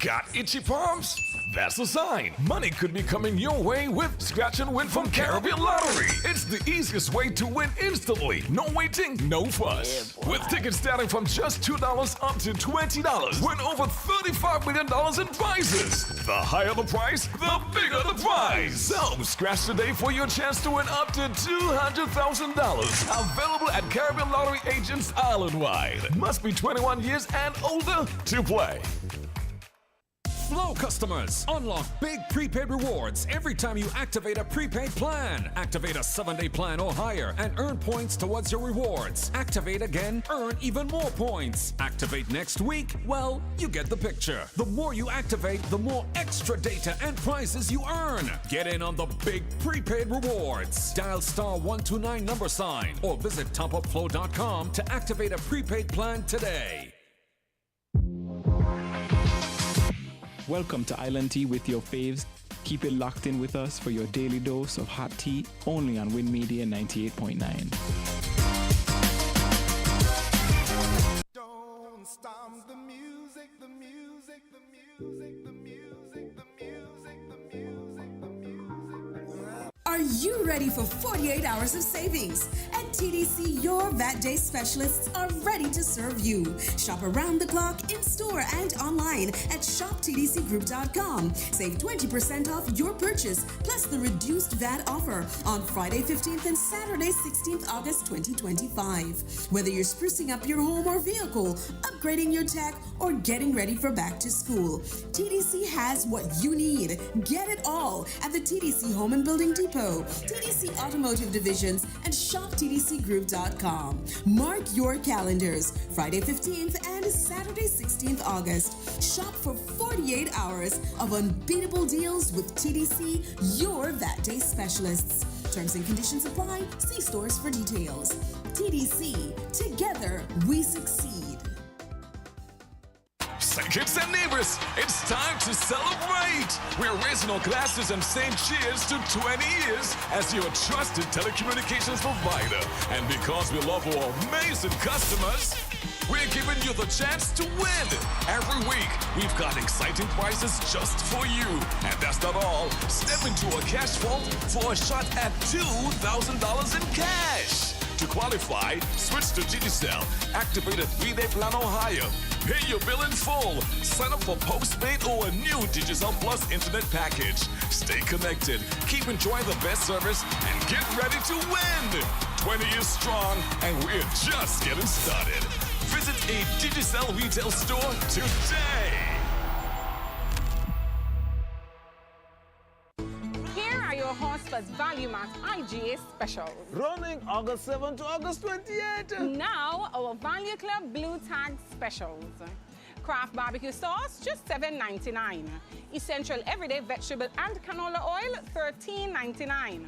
Got itchy palms? That's a sign money could be coming your way with Scratch and Win from Caribbean Lottery. It's the easiest way to win instantly. No waiting, no fuss. With tickets starting from just $2 up to $20, win over $35 million in prizes. The higher the price, the bigger the prize. So scratch today for your chance to win up to $200,000. Available at Caribbean Lottery agents island-wide. Must be 21 years and older to play. Flow customers, unlock big prepaid rewards every time you activate a prepaid plan. Activate a 7-day plan or higher and earn points towards your rewards. Activate again, earn even more points. Activate next week, well, you get the picture. The more you activate, the more extra data and prizes you earn. Get in on the big prepaid rewards. Dial *129 or visit topupflow.com to activate a prepaid plan today. Welcome to Island Tea with your faves. Keep it locked in with us for your daily dose of hot tea only on Win Media 98.9. Don't stop the music, the music, the music, the music, the music, the music, the music. Are you ready for 48 hours of savings? At TDC, your VAT Day specialists are ready to serve you. Shop around the clock, in store and online at shoptdcgroup.com. Save 20% off your purchase, plus the reduced VAT offer on Friday 15th and Saturday 16th August 2025. Whether you're sprucing up your home or vehicle, upgrading your tech, or getting ready for back to school, TDC has what you need. Get it all at the TDC Home and Building Depot, TDC Automotive Divisions, and shoptdcgroup.com. Mark your calendars. Friday 15th and Saturday 16th August. Shop for 48 hours of unbeatable deals with TDC, your VAT Day specialists. Terms and conditions apply. See stores for details. TDC, together we succeed. Say kids and neighbors, it's time to celebrate! We're raising our glasses and saying cheers to 20 years as your trusted telecommunications provider. And because we love our amazing customers, we're giving you the chance to win. Every week, we've got exciting prizes just for you. And that's not all. Step into a cash vault for a shot at $2,000 in cash. To qualify, switch to Digicel, activate a 3-day plan or higher, pay your bill in full, sign up for postpaid or a new Digicel Plus internet package. Stay connected, keep enjoying the best service, and get ready to win. 20 years strong, and we're just getting started. Visit a Digicel retail store today. Hotspot's Value Mart IGA specials. Running August 7 to August 28. Now, our Value Club Blue Tag specials. Kraft barbecue sauce, just $7.99. Essential everyday vegetable and canola oil, $13.99.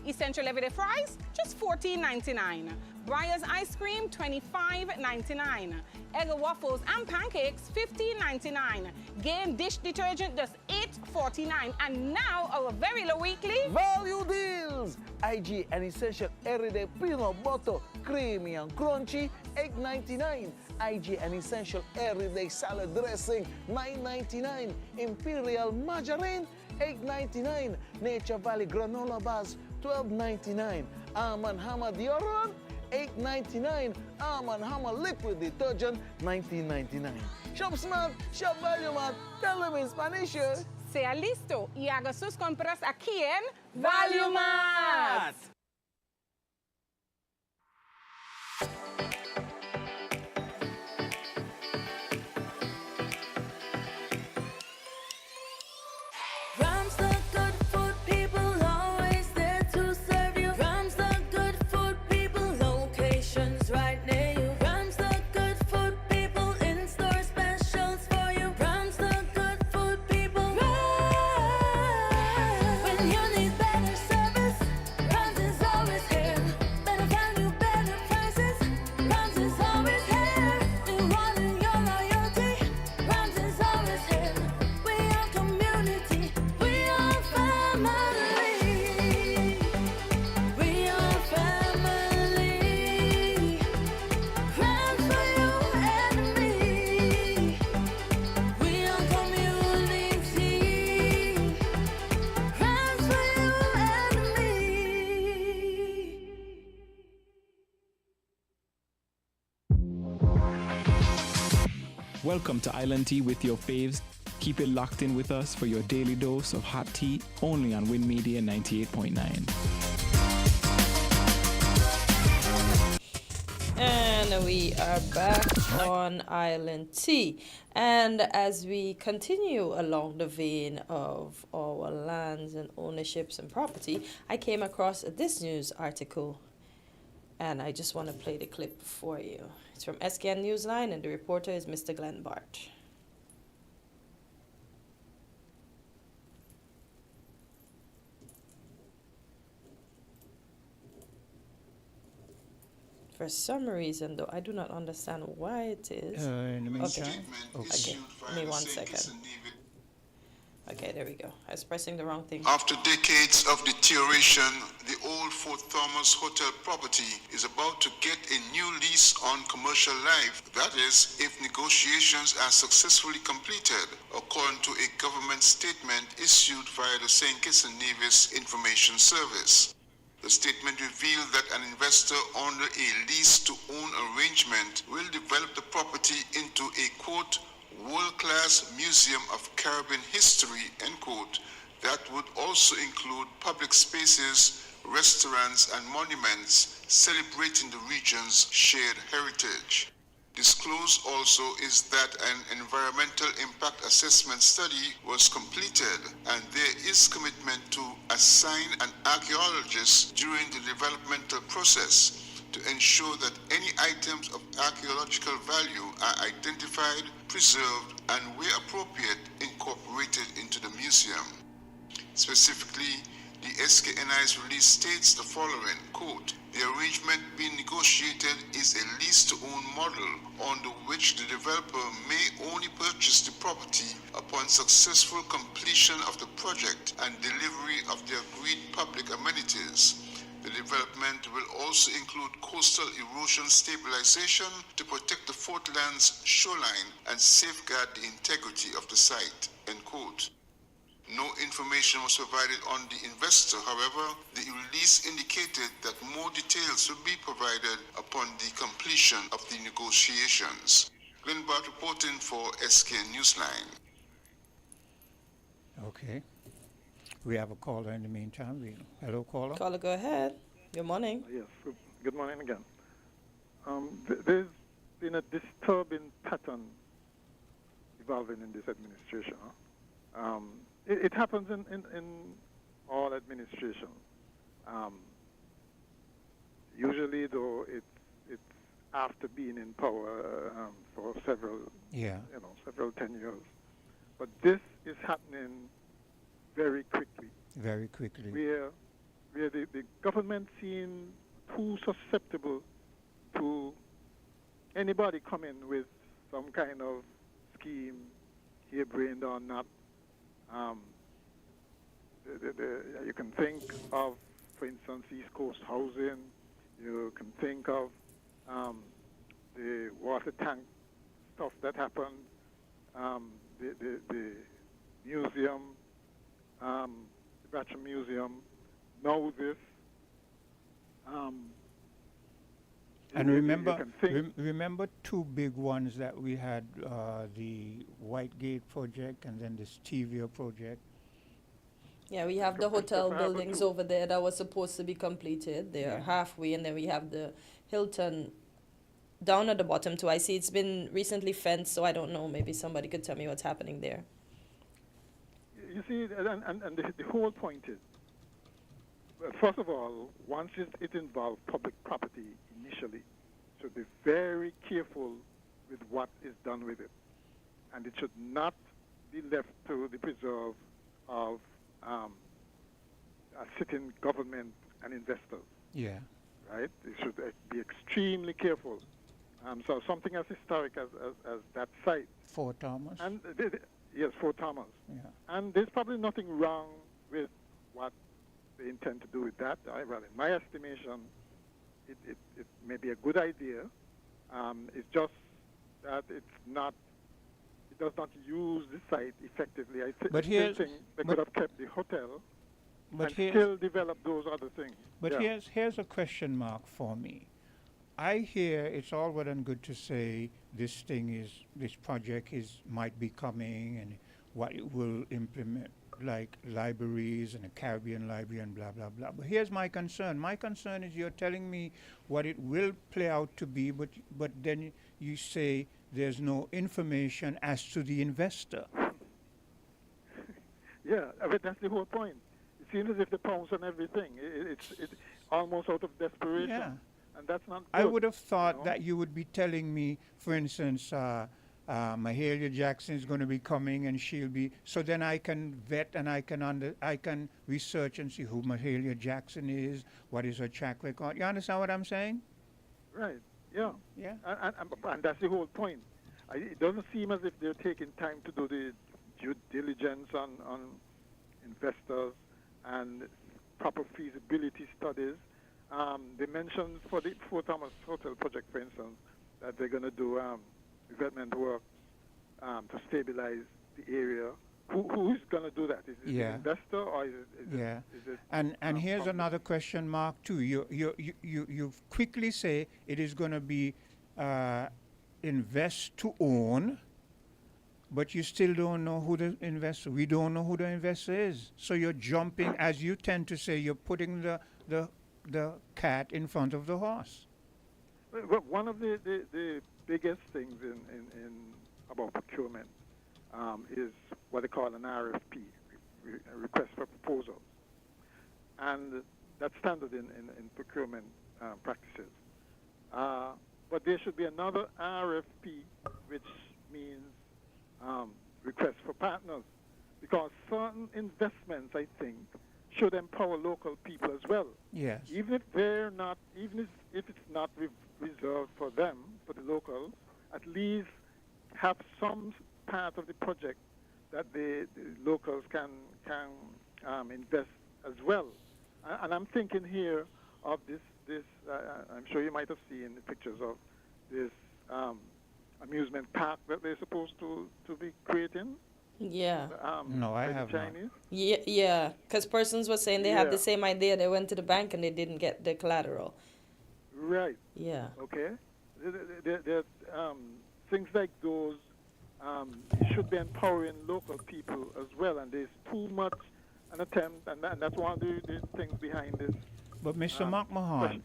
Essential everyday fries, just $14.99. Breyers ice cream, $25.99. Egg waffles and pancakes, $15.99. Gain dish detergent, just $8.49. And now our very low weekly value deals. IG and essential everyday peanut butter, creamy and crunchy, $8.99. IG and essential everyday salad dressing, $9.99. Imperial margarine, $8.99. Nature Valley granola bars, $12.99. Arm & Hammer deodorant, $8.99. Arm & Hammer liquid detergent, $19.99. Shop smart, shop Value Mart. Tell them in Spanish. Sea listo y haga sus compras aquí en Value Mart. Welcome to Island Tea with your faves. Keep it locked in with us for your daily dose of hot tea only on Win Media 98.9. And we are back on Island T. And as we continue along the vein of our lands and ownerships and property, I came across this news article. And I just want to play the clip for you. It's from SKN Newsline, and the reporter is Mr. Glenn Bart. For some reason, though, I do not understand why it is. In the meantime, Okay, give me 1 second. Okay, there we go. I was pressing the wrong thing. After decades of deterioration, the old Fort Thomas Hotel property is about to get a new lease on commercial life. That is, if negotiations are successfully completed, according to a government statement issued via the St. Kitts and Nevis Information Service. The statement revealed that an investor under a lease-to-own arrangement will develop the property into a, quote, world-class museum of Caribbean history, end quote, that would also include public spaces, restaurants, and monuments celebrating the region's shared heritage. Disclosed also is that an environmental impact assessment study was completed, and there is commitment to assign an archaeologist during the developmental process to ensure that any items of archaeological value are identified, preserved, and where appropriate, incorporated into the museum. Specifically, the SKNI's release states the following, quote, the arrangement being negotiated is a lease-to-own model under which the developer may only purchase the property upon successful completion of the project and delivery of the agreed public amenities. The development will also include coastal erosion stabilization to protect the Fort Land's shoreline and safeguard the integrity of the site, end quote. No information was provided on the investor. However, the release indicated that more details will be provided upon the completion of the negotiations. Glenn Bart reporting for SK Newsline. Okay. We have a caller in the meantime. Hello, caller. Caller, go ahead. Good morning. Yes, good morning again. There's been a disturbing pattern evolving in this administration. It happens in all administration. Usually, though, it's after being in power for several 10 years. But this is happening very quickly. Very quickly. Where the government seems too susceptible to anybody coming with some kind of scheme, harebrained or not. You can think of, for instance, East Coast housing. You can think of the water tank stuff that happened, the museum, the Bratcher Museum, now this. And remember two big ones that we had, the Whitegate project and then the Stevia project. Yeah, we have the hotel buildings over there that was supposed to be completed. They're halfway, and then we have the Hilton down at the bottom too. I see it's been recently fenced, so I don't know. Maybe somebody could tell me what's happening there. You see, and the whole point is, first of all, once it involves public property initially, should be very careful with what is done with it. And it should not be left to the preserve of a sitting government and investors. Yeah. Right? They should be extremely careful. So something as historic as that site. Fort Thomas? And yes, Fort Thomas. Yeah. And there's probably nothing wrong with what they intend to do with that. Well, in my estimation, it may be a good idea. It's just that it does not use the site effectively. I think they could have kept the hotel and still develop those other things. But here's a question mark for me. I hear it's all well and good to say this project might be coming and what it will implement like libraries and a Caribbean library and blah, blah, blah. But here's my concern. My concern is you're telling me what it will play out to be, but then you say there's no information as to the investor. Yeah, I mean, that's the whole point. It seems as if they pounce on everything. It's almost out of desperation. Yeah. And that's not good. I would have thought that you would be telling me, for instance, Mahalia Jackson is going to be coming and she'll be, so then I can vet and I can research and see who Mahalia Jackson is, what is her track record. You understand what I'm saying? Right, yeah. Yeah. And that's the whole point. It doesn't seem as if they're taking time to do the due diligence on investors and proper feasibility studies. They mentioned for the Fort Thomas Hotel project, for instance, that they're going to do development work to stabilize the area. Who is going to do that? Is it the investor or is it and here's another question mark too. You quickly say it is going to be invest to own, but you still don't know who the investor. We don't know who the investor is. So you're jumping, as you tend to say, you're putting the cat in front of the horse. Well, one of the biggest things in about procurement is what they call an RFP, a request for proposals. And that's standard in procurement practices. But there should be another RFP, which means request for partners, because certain investments, I think, should empower local people as well. Yes. Even if if it's not reserved for them, for the locals, at least have some part of the project that the locals can invest as well. And I'm thinking here of this. I'm sure you might have seen the pictures of this amusement park that they're supposed to be creating. Yeah. No, I have not. Yeah, because persons were saying they have the same idea. They went to the bank and they didn't get the collateral. Right. Yeah. Okay. There things like those should be empowering local people as well, and there's too much an attempt, and that's one of the things behind this. But Mr. McMahon,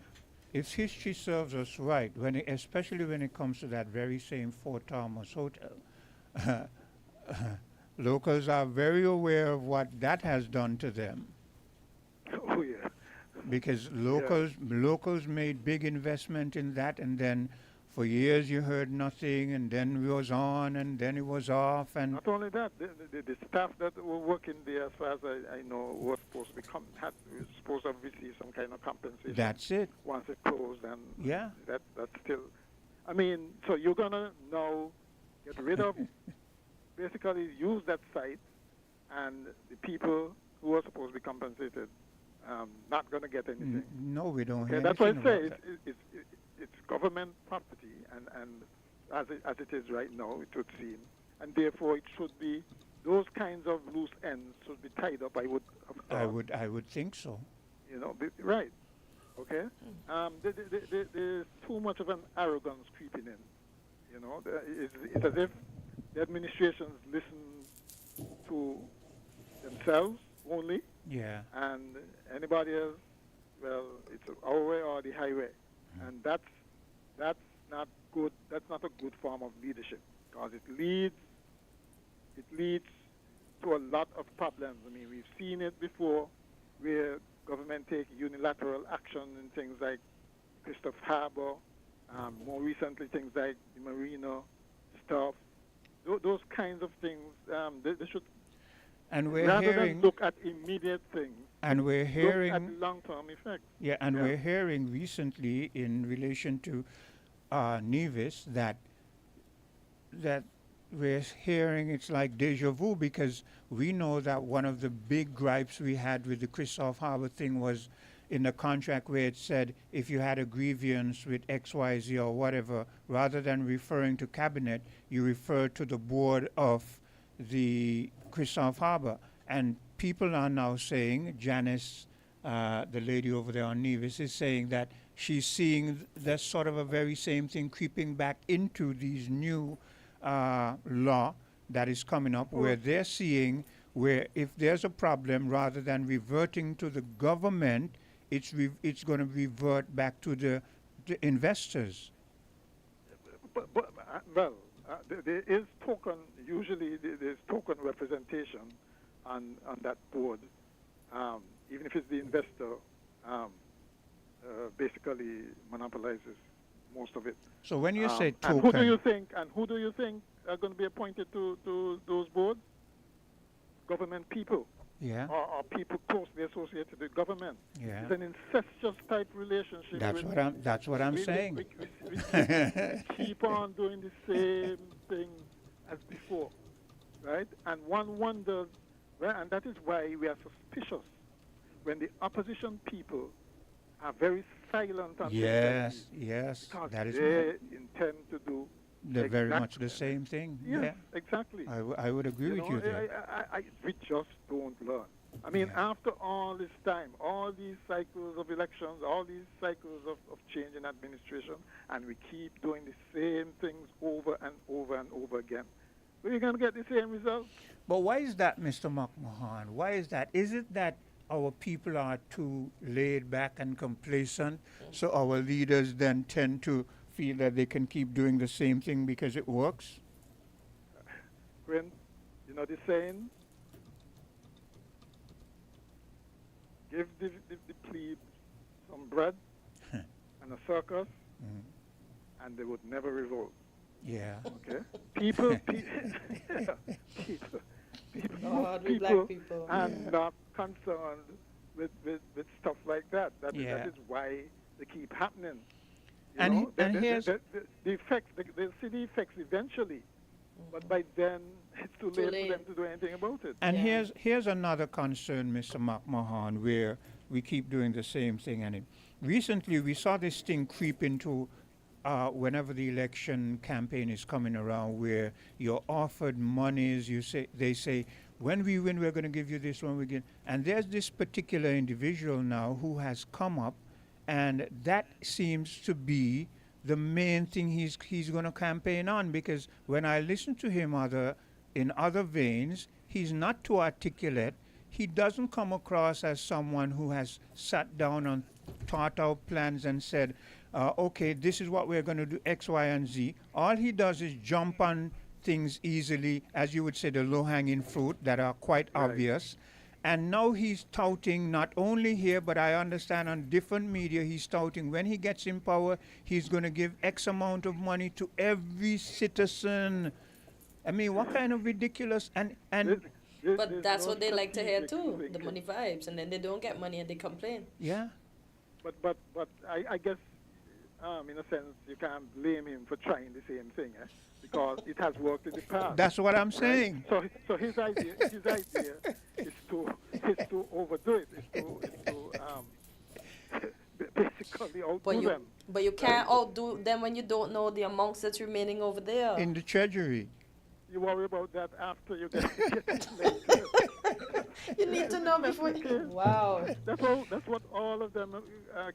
if history serves us right, especially when it comes to that very same Fort Thomas Hotel, locals are very aware of what that has done to them. Oh yeah. Because locals made big investment in that, and then for years you heard nothing, and then it was on, and then it was off, and not only that, the staff that were working there, as far as I know, was supposed to supposed to have received some kind of compensation. That's it. Once it closed, and yeah, that's still. I mean, so you're gonna now get rid of, basically use that site, and the people who are supposed to be compensated, not gonna get anything. No, we don't. Okay, that's why I say it's government property, and as it is right now, it would seem, and therefore it should be those kinds of loose ends should be tied up. I would think so. You know, right? Okay. There's too much of an arrogance creeping in. You know, it's as if the administrations listen to themselves only. Yeah. And anybody else, well, it's our way or the highway. And that's not good. That's not a good form of leadership, because it leads to a lot of problems. I mean, we've seen it before, where government take unilateral action in things like Christopher Harbour, more recently things like the Marina stuff. Those kinds of things, they should. And we're rather hearing, than look at immediate things, and we're hearing look at long-term effects. Yeah, and we're hearing recently in relation to Nevis that we're hearing it's like deja vu, because we know that one of the big gripes we had with the Christopher Harbour thing was in the contract where it said if you had a grievance with XYZ or whatever, rather than referring to cabinet, you refer to the board of the Christopher Harbour. And people are now saying, Janice, the lady over there on Nevis, is saying that she's seeing that sort of a very same thing creeping back into these new law that is coming up, where they're seeing where if there's a problem, rather than reverting to the government, it's going to revert back to the investors. There is token, usually there's token representation on that board, even if it's the investor, basically monopolizes most of it. So when you say token... And who do you think are going to be appointed to those boards? Government people. Yeah. Or people closely associated with government. Yeah. It's an incestuous type relationship. That's what I'm saying. We keep on doing the same thing as before, right? And one wonders, and that is why we are suspicious when the opposition people are very silent on yes, because that is they intend to do very much the same thing. Yes, yeah, exactly. I would agree with you there. We just don't learn. I mean, after all this time, all these cycles of elections, all these cycles of change in administration, and we keep doing the same things over and over and over again, we're going to get the same results. But why is that, Mr. McMahon? Why is that? Is it that our people are too laid back and complacent, so our leaders then tend to feel that they can keep doing the same thing because it works? Gwen, you know the saying? Give the plebes some bread and a circus, and they would never revolt. Yeah. Okay. People black people are not concerned with stuff like that. That is why they keep happening. Here's the effects. They'll see the effects eventually, but by then it's too late for them to do anything about it. And here's another concern, Mr. McMahon, where we keep doing the same thing. And recently we saw this thing creep into whenever the election campaign is coming around, where you're offered monies. They say, when we win, we're going to give you this. When we get, and there's this particular individual now who has come up, and that seems to be the main thing he's going to campaign on, because when I listen to him in other veins, he's not too articulate. He doesn't come across as someone who has sat down and thought out plans and said, okay, this is what we're going to do, X, Y, and Z. All he does is jump on things easily, as you would say, the low-hanging fruit that are quite obvious. And now he's touting, not only here, but I understand on different media, he's touting when he gets in power, he's going to give X amount of money to every citizen. I mean, what kind of ridiculous... But that's what they like to hear too, the money vibes, and then they don't get money and they complain. Yeah. But I guess, in a sense, you can't blame him for trying the same thing, because it has worked in the past. That's what I'm saying. Right? So his idea is to overdo it, is to basically outdo them. But you can't outdo them when you don't know the amounts that's remaining over there. In the treasury. You worry about that after you get You need to know before. Wow. That's what all of them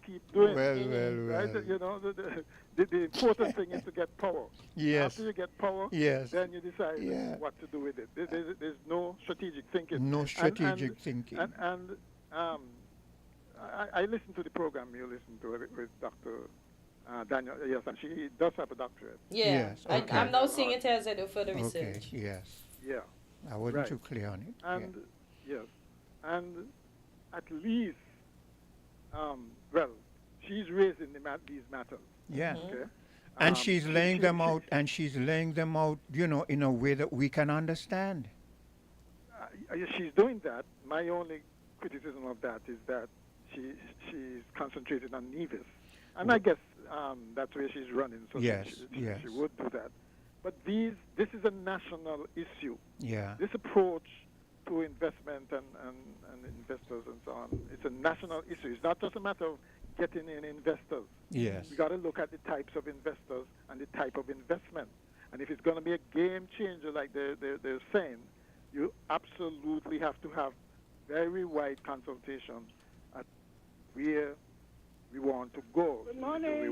keep doing. Well. Right? You know, the important thing is to get power. Yes. After you get power, then you decide what to do with it. There's no strategic thinking. No strategic thinking. And I listened to the program you listened to with Dr. Daniel, yes, and she does have a doctorate. Yeah, yes, okay. I'm now seeing it as I do further research. Yes. Yeah. I wasn't too clear on it. And yes, and at least, she's raising these matters. Yeah. Okay. And she's laying them out, in a way that we can understand. She's doing that. My only criticism of that is that she's concentrated on Nevis. And I guess that's where she's running, so she would do that. But this is a national issue. Yeah. This approach to investment and investors and so on, it's a national issue. It's not just a matter of getting in investors. Yes. We got to look at the types of investors and the type of investment. And if it's going to be a game changer like they're saying, you absolutely have to have very wide consultation at where we want to go. Good morning. Do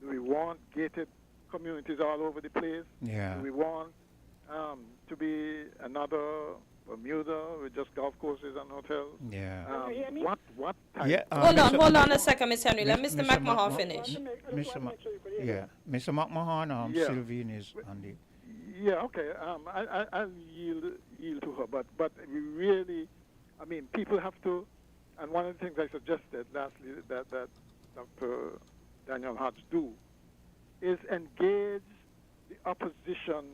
we want gated communities all over the place? Yeah. Do we want to be another Bermuda with just golf courses and hotels. Yeah. What type? Yeah. Hold on a second, Miss Henry. Let Mr. McMahon finish. Mr. McMahon, Yeah. Sylvine is on the. Yeah, okay. I'll yield to her, but we really, I mean, people have to, and one of the things I suggested lastly that Dr. Daniel Hodge do is engage the opposition,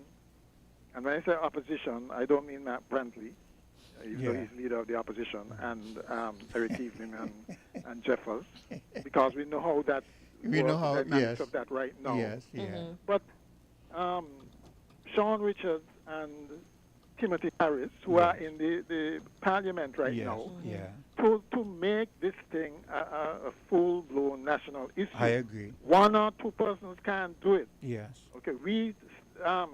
and when I say opposition, I don't mean Matt Brantley, even though he's leader of the opposition, and Eric Evening and Jeffers, because we know how that We know how, yes. of that right now. Yes, yeah. But Sean Richards and Timothy Harris, who are in the parliament right now, to make this thing a full-blown national issue. I agree. One or two persons can't do it. Yes. Okay, we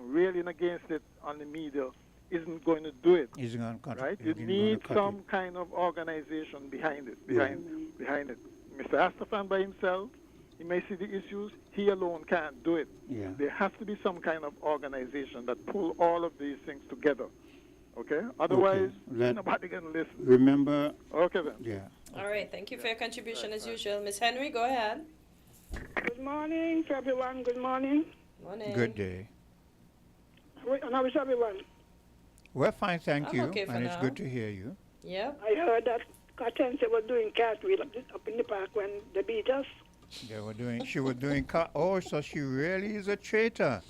railing against it on the media isn't going to do it. Isn't going to right? You need some kind of organization behind it. Behind it. Mr. Astafan by himself, he may see the issues. He alone can't do it. Yeah. There has to be some kind of organization that pull all of these things together. Okay? Otherwise, nobody can listen. Remember. Okay then. Yeah. All right. Thank you for your contribution as usual. Miss Henry, go ahead. Good morning to everyone. Good morning. Morning. Good day. And how is everyone? Well, fine, thank I'm you. okay for And it's now. good to hear you. Yeah. I heard that Cartense was doing cartwheel up in the park when they beat us. They were doing. She was doing. Oh, so she really is a traitor.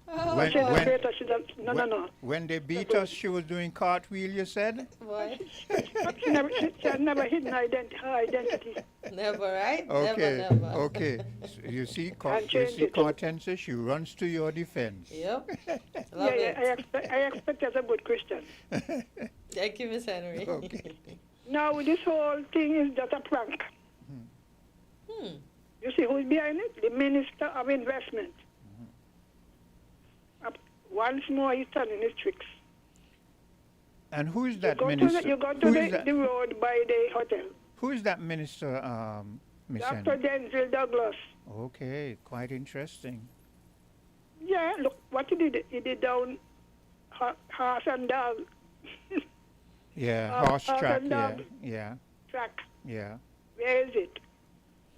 Oh, When, she's a when, traitor. No. when they beat us, she was doing cartwheel. You said. What? She had never hidden her identity. Never, right? Okay. Never. Okay. So you see, And change it. Cartense, she runs to your defense. Yep. Love it. I expect as a good Christian. Thank you, Miss Henry. Okay. Now, this whole thing is just a prank. You see who's behind it? The Minister of Investment. Once more, he's turning his tricks. And who is that you minister? You go to the road by the hotel. Who is that minister, Miss Dr. Henry? Denzel Douglas. Okay, quite interesting. Yeah, look what he did. He did down horse and dog. Yeah, horse track. and Yeah, dog yeah, track. yeah. Where is it?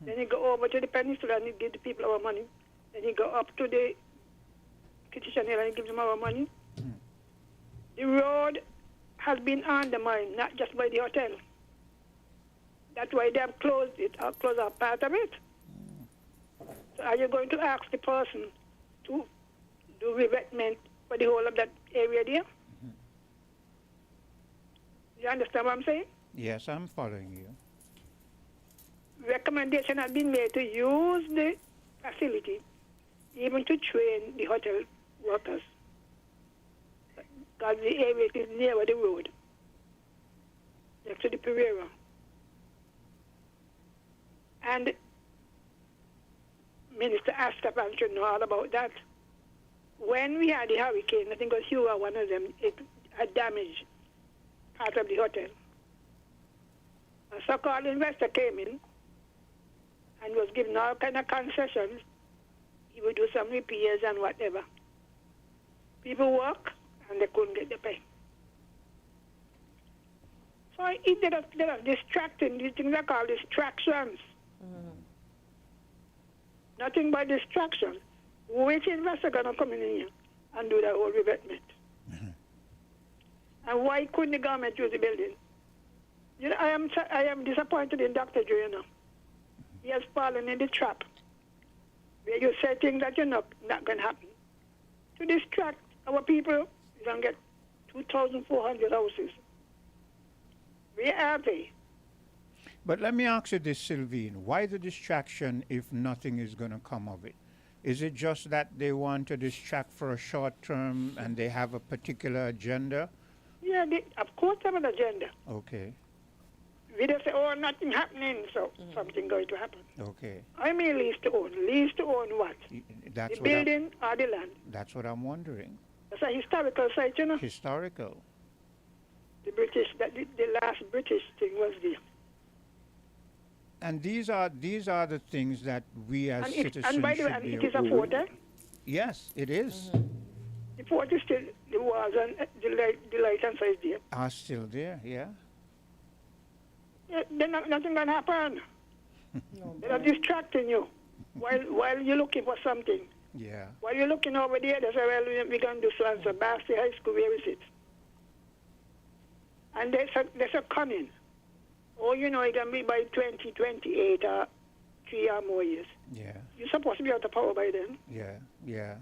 Then you go over to the peninsula and you give the people our money. Then you go up to the Kitchen Hill and you give them our money. The road has been undermined, not just by the hotel. That's why they have closed it, or closed a part of it. So are you going to ask the person to do revetment for the whole of that area there? You understand what I'm saying? Yes, I'm following you. Recommendation has been made to use the facility, even to train the hotel workers, because the area is near the road, next to the Pereira. And Minister Astafan should know all about that. When we had the hurricane, I think it was Hua, one of them, it had damaged part of the hotel. A so-called investor came in and was given all kind of concessions. He would do some repairs and whatever. People work and they couldn't get the pay. So they are distracting. These things are called distractions. Nothing but distraction. Which investor gonna come in here and do that whole revetment? And why couldn't the government use the building? You know, I am disappointed in Dr. Joe, you know. He has fallen in the trap where you say things that you're not going to happen. To distract our people, you're going to get 2,400 houses. Where are they? But let me ask you this, Sylvine. Why the distraction if nothing is going to come of it? Is it just that they want to distract for a short term and they have a particular agenda? Yeah, of course they have an agenda. Okay, We just say, oh, nothing happening, so something going to happen. okay. I mean lease to own. Lease to own what? That's The what I'm- building or the land? That's what I'm wondering. That's a historical site, you know. Historical. The British, the last British thing was there. And these are the things that we as And citizens and by the way, should and be it is a aware- fort, eh? Yes, it is. The fort is still, the walls and the light and size there. Are still there, yeah. Yeah, then nothing gonna happen. They're distracting you while you're looking for something. Yeah. While you're looking over there, they say, well, we're going to do so and so. Baxter High School, where is it? And they say coming. Oh, you know, it can be by 2028 or 3 or more years. Yeah. You're supposed to be out of power by then. Yeah.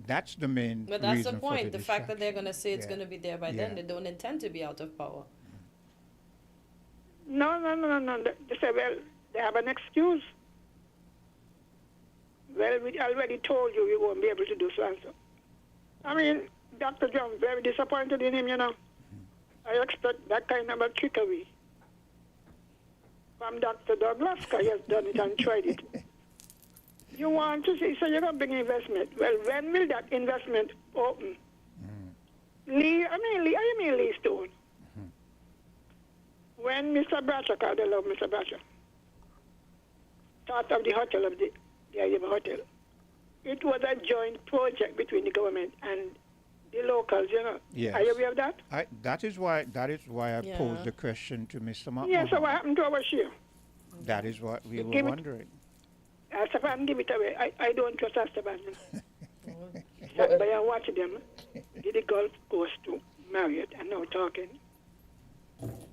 That's the main But that's reason the point. for The fact that they're going to say it's Yeah. going to be there by then, they don't intend to be out of power. No. They say, well, they have an excuse. Well, we already told you we won't be able to do so and so. I mean, Dr. John, very disappointed in him, you know. I expect that kind of a trickery from Dr. Douglas, because he has done it and tried it. You want to see, so you're going to bring investment. Well, when will that investment open? Lee Stone. When Mr. Bradshaw, because I love Mr. Bradshaw, thought of the hotel of the IM Hotel, it was a joint project between the government and the locals, you know. Yes. Are you aware of that? That is why I posed the question to Mr. McMahon. Yes, so what happened to our share? That is what we were give it- wondering. Esteban, give it away. I don't trust Esteban. But I watch them. Did the Gulf Coast to Marriott and now talking.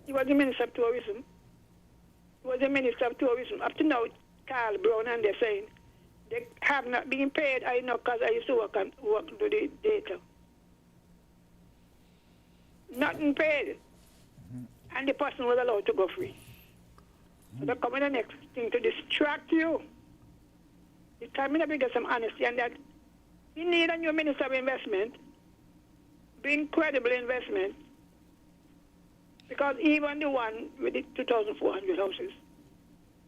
He was the Minister of Tourism. Up to now, Carl Brown and they're saying they have not been paid. I know because I used to work do the data. Nothing paid. And the person was allowed to go free. So they're coming the next thing to distract you. It's time to get some honesty and that you need a new Minister of Investment, bring credible investment, because even the one with the 2,400 houses,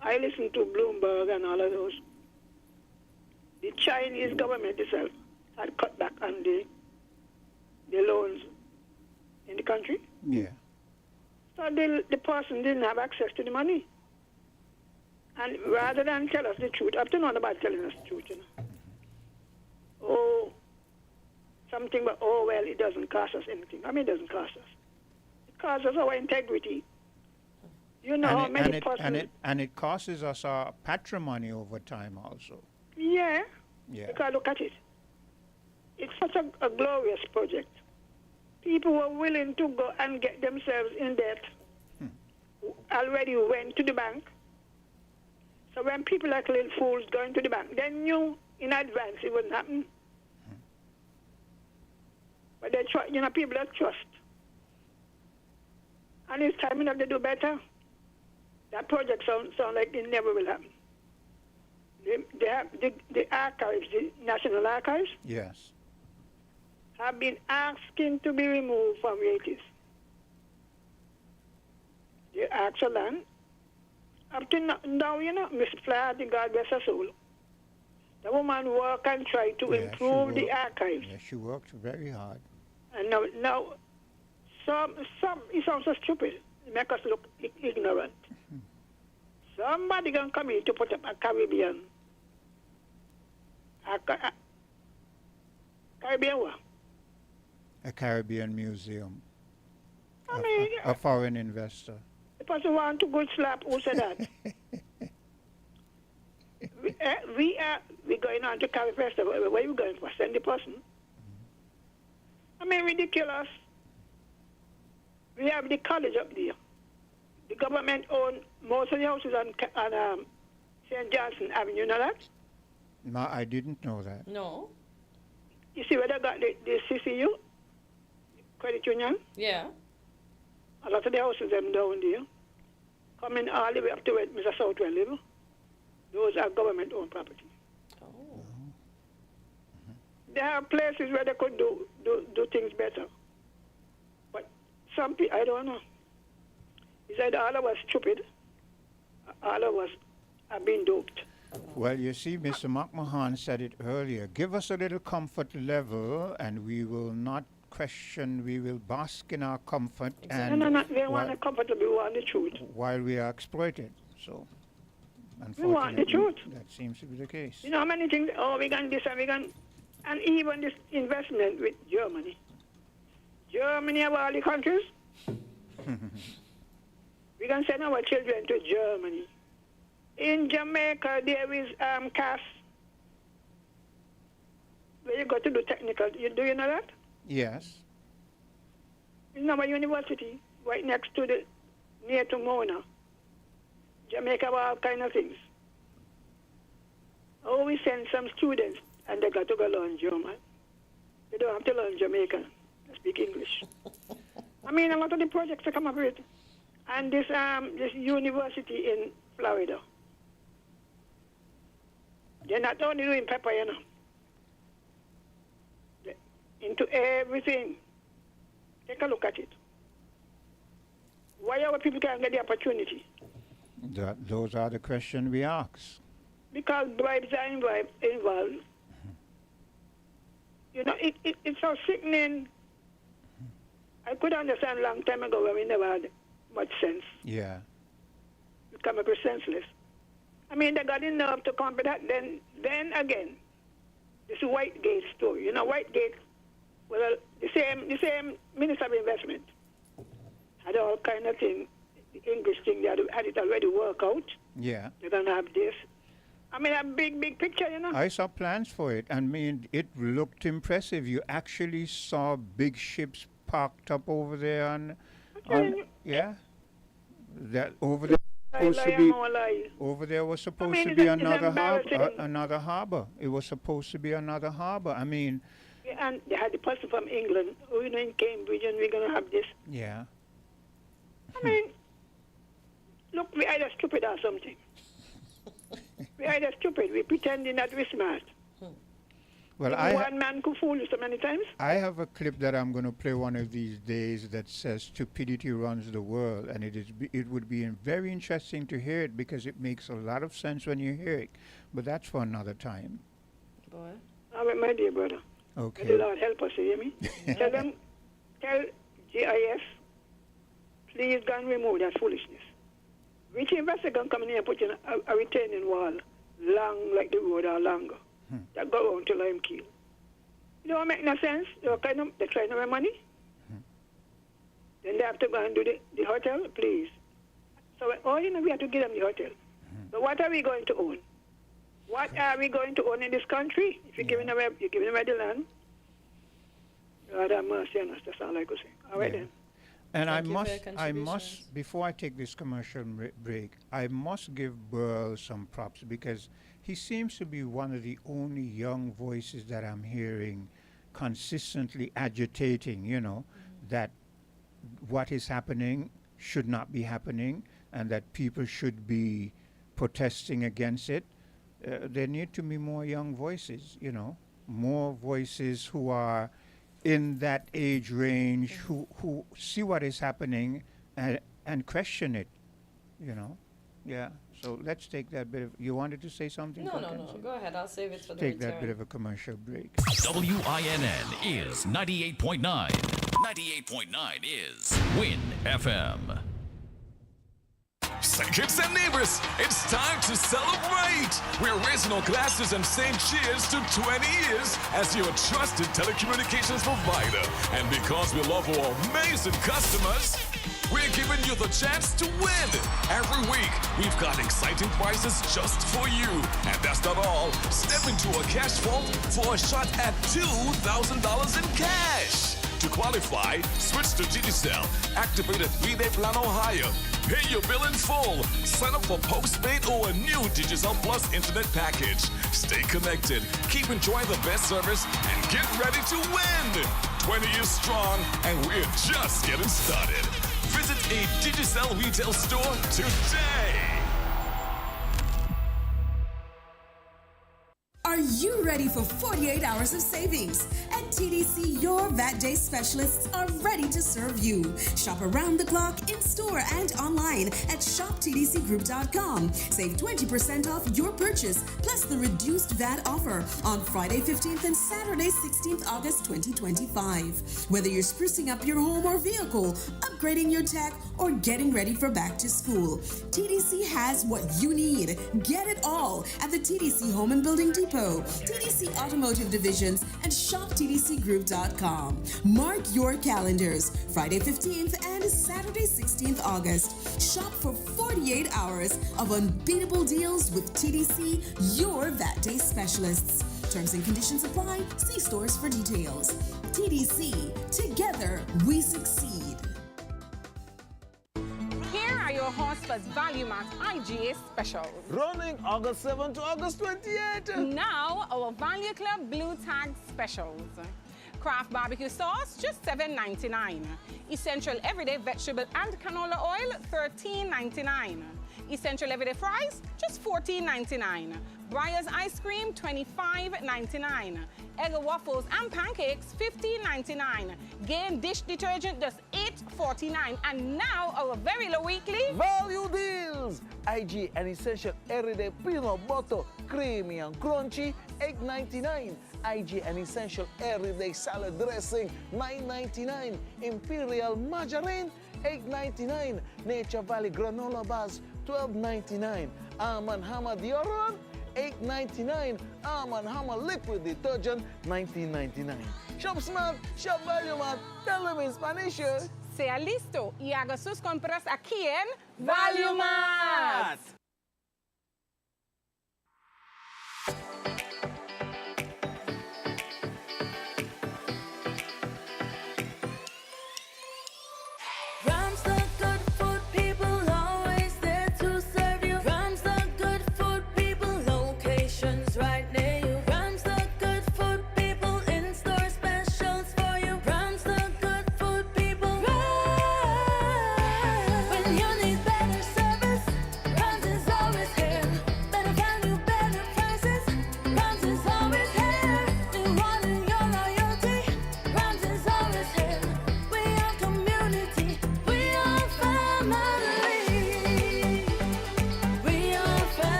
I listen to Bloomberg and all of those. The Chinese government itself had cut back on the loans in the country. Yeah. So the person didn't have access to the money. And rather than tell us the truth, up to now about telling us the truth, you know. Oh, something, but oh, well, it doesn't cost us anything. I mean, it doesn't cost us. It costs us our integrity. You know how many persons... And it costs us our patrimony over time also. Yeah. Yeah. Because look at it. It's such a glorious project. People were willing to go and get themselves in debt. Already went to the bank. So when people like little fools going to the bank, they knew in advance it wouldn't happen. But they try, you know, people that trust. And it's time enough to do better. That project sounds like it never will happen. They have the archives, the National Archives, Yes. have been asking to be removed from where it is. The actual land. Up to now, you know, Miss Flaherty, God bless her soul. The woman worked and tried to improve the archives. Yeah, she worked very hard. And now some it sounds so stupid. It make us look ignorant. Somebody gonna come in to put up a Caribbean. Caribbean what? A Caribbean museum. I mean, A foreign investor. the person want to go slap. Who said that? we going on to Caribbean Festival. Where you going for? Send the person. I mean, ridiculous. We have the college up there. The government own most of the houses on St. Johnson Avenue. You know that? No, I didn't know that. No. You see where they got the CCU? Credit Union? Yeah. A lot of the houses them down there. Coming all the way up to where Mr. Southwell live. Those are government-owned property. Oh. There are places where they could do things better. But some people, I don't know. He said all of us stupid. All of us are being duped. Well, you see, Mr. McMahon said it earlier. Give us a little comfort level, and we will not question. We will bask in our comfort. And No. We want the comfort, we want the truth. While we are exploited. So, We want the unfortunately, truth. that seems to be the case. You know how many things, oh, we got this and we got... And even this investment with Germany. Germany of all the countries. We can send our children to Germany. In Jamaica, there is CAS. Where you go to do technical. Do you know that? Yes. It's our university, right next to near to Mona. Jamaica have all kind of things. Oh, we send some students, and they got to go learn German. They don't have to learn Jamaican. They speak English. I mean, a lot of the projects to come up with. And this university in Florida, they're not only doing pepper, you know. They're into everything. Take a look at it. Why our people can't get the opportunity? Those are the questions we ask. Because bribes are involved. You know, it's so sickening. I could understand a long time ago when we never had much sense. Yeah. We come up with senseless. I mean, they got enough to come with that. Then again, this Whitegate story. You know, Whitegate, well, the same Minister of Investment had all kind of thing, the English thing, they had it already worked out. Yeah. They're going to have this. I mean, a big picture, you know. I saw plans for it. I mean, it looked impressive. You actually saw big ships parked up over there yeah. That over there. Over there was supposed to be another harbor. It was supposed to be another harbor. I mean. Yeah, and they had the person from England, who you know in Cambridge, and we're going to have this. Yeah. I mean, look, we either stupid or something. We either stupid. We're pretending that we're smart. Well, one man could fool you so many times. I have a clip that I'm going to play one of these days that says stupidity runs the world, and it would be very interesting to hear it because it makes a lot of sense when you hear it. But that's for another time. Boy. All right, my dear brother. Okay. May the Lord help us, you hear me? Tell GIS, please go and remove that foolishness. Which investor can come in here and put in a retaining wall long like the road or longer? That go on to Lime Keel. It don't make no sense. They're trying to make money. Then they have to go and do the hotel, please. So we have to give them the hotel. But what are we going to own? What are we going to own in this country? If you're giving away the land, God have mercy on us. That's all I could say. All right then. And I must, before I take this commercial break, I must give Burl some props because he seems to be one of the only young voices that I'm hearing consistently agitating, you know, that what is happening should not be happening and that people should be protesting against it. There need to be more young voices, you know, more voices who are in that age range who see what is happening and question it, you know. Yeah. So let's take that bit of. You wanted to say something? No. Go ahead. I'll save it for the return. Take that bit of a commercial break. WINN is 98.9. 98.9 is Win FM. Say kids and neighbors, it's time to celebrate! We're raising our glasses and saying cheers to 20 years as your trusted telecommunications provider. And because we love our amazing customers, we're giving you the chance to win. Every week, we've got exciting prizes just for you. And that's not all. Step into a cash vault for a shot at $2,000 in cash. To qualify, switch to Digicel, activate a 3-day plan or higher, pay your bill in full, sign up for postpaid or a new Digicel Plus internet package. Stay connected, keep enjoying the best service, and get ready to win. 20 years strong, and we're just getting started. Visit a Digicel retail store today. Are you ready for 48 hours of savings? At TDC Your VAT Day specialists are ready to serve you. Shop around the clock in store and online at shoptdcgroup.com. Save 20% off your purchase plus the reduced VAT offer on Friday 15th and Saturday 16th August 2025. Whether you're sprucing up your home or vehicle, upgrading your tech, or getting ready for back to school, TDC has what you need. Get it all at the TDC Home and Building Depot, TDC Automotive Divisions, and shoptdcgroup.com. Mark your calendars. Friday 15th and Saturday 16th August. Shop for 48 hours of unbeatable deals with TDC, your VAT Day specialists. Terms and conditions apply. See stores for details. TDC, together we succeed. Here are your Horsefest Value Mart IGA specials. Running August 7 to August 28. Now, our Value Club Blue Tag specials. Kraft barbecue sauce, just $7.99. Essential everyday vegetable and canola oil, $13.99. Essential everyday fries, just $14.99. Breyers ice cream, $25.99. Egg waffles and pancakes, $15.99. Gain dish detergent, just $8.49. And now our very low weekly value deals. IG and essential everyday peanut butter, creamy and crunchy, $8.99. IG and essential everyday salad dressing, $9.99. Imperial margarine, $8.99. Nature Valley granola bars, $12.99. Arm & Hammer deodorant, $8.99. Arm & Hammer liquid detergent, $19.99. Shop smart, shop value mart. Tell them in Spanish. Sea listo y haga sus compras aquí en Value Mart.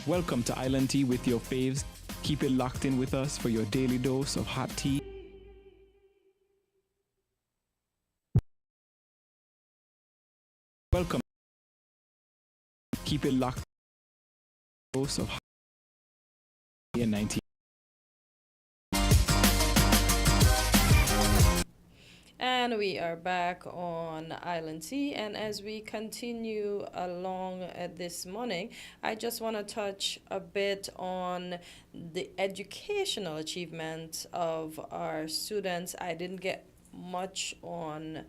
Welcome to Island Tea with your faves. Keep it locked in with us for your daily dose of hot tea. Welcome. Keep it locked. Dose of hot tea in 19. And we are back on Island Tea, and as we continue along this morning, I just want to touch a bit on the educational achievement of our students. I didn't get much on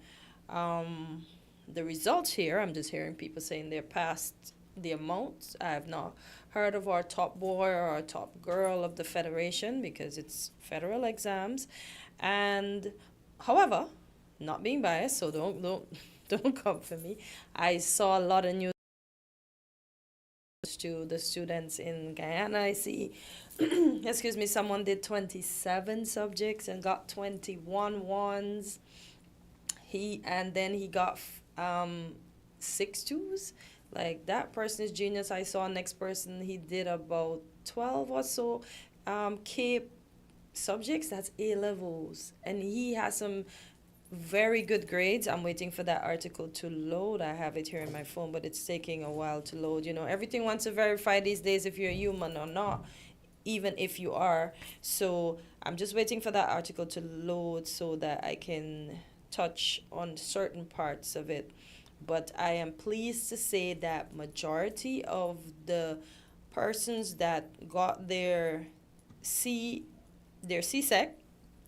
the results here. I'm just hearing people saying they're past the amount. I have not heard of our top boy or our top girl of the Federation because it's federal exams. And however, not being biased, so don't come for me. I saw a lot of news to the students in Guyana. I see, excuse me, someone did 27 subjects and got 21 ones. Then he got 6 twos. Like, that person is genius. I saw next person, he did about 12 or so Cape subjects. That's A levels, and he has some very good grades. I'm waiting for that article to load. I have it here in my phone, but it's taking a while to load. You know, everything wants to verify these days if you're human or not, even if you are. So I'm just waiting for that article to load so that I can touch on certain parts of it. But I am pleased to say that majority of the persons that got their CSEC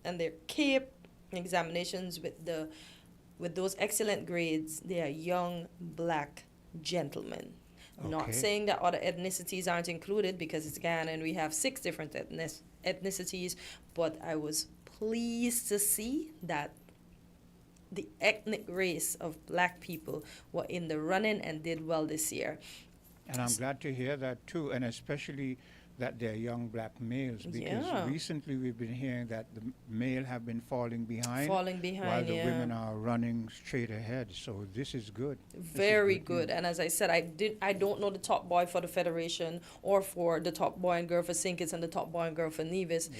and their CAPE examinations with those excellent grades, they are young black gentlemen. Not saying that other ethnicities aren't included, because it's Ghana and we have 6 different ethnicities, but I was pleased to see that the ethnic race of black people were in the running and did well this year. And I'm glad to hear that too, and especially that they're young black males, because recently we've been hearing that the male have been falling behind while the women are running straight ahead. So this is good. Very good. And as I said, I don't know the top boy for the Federation or for the top boy and girl for Sinkits and the top boy and girl for Nevis.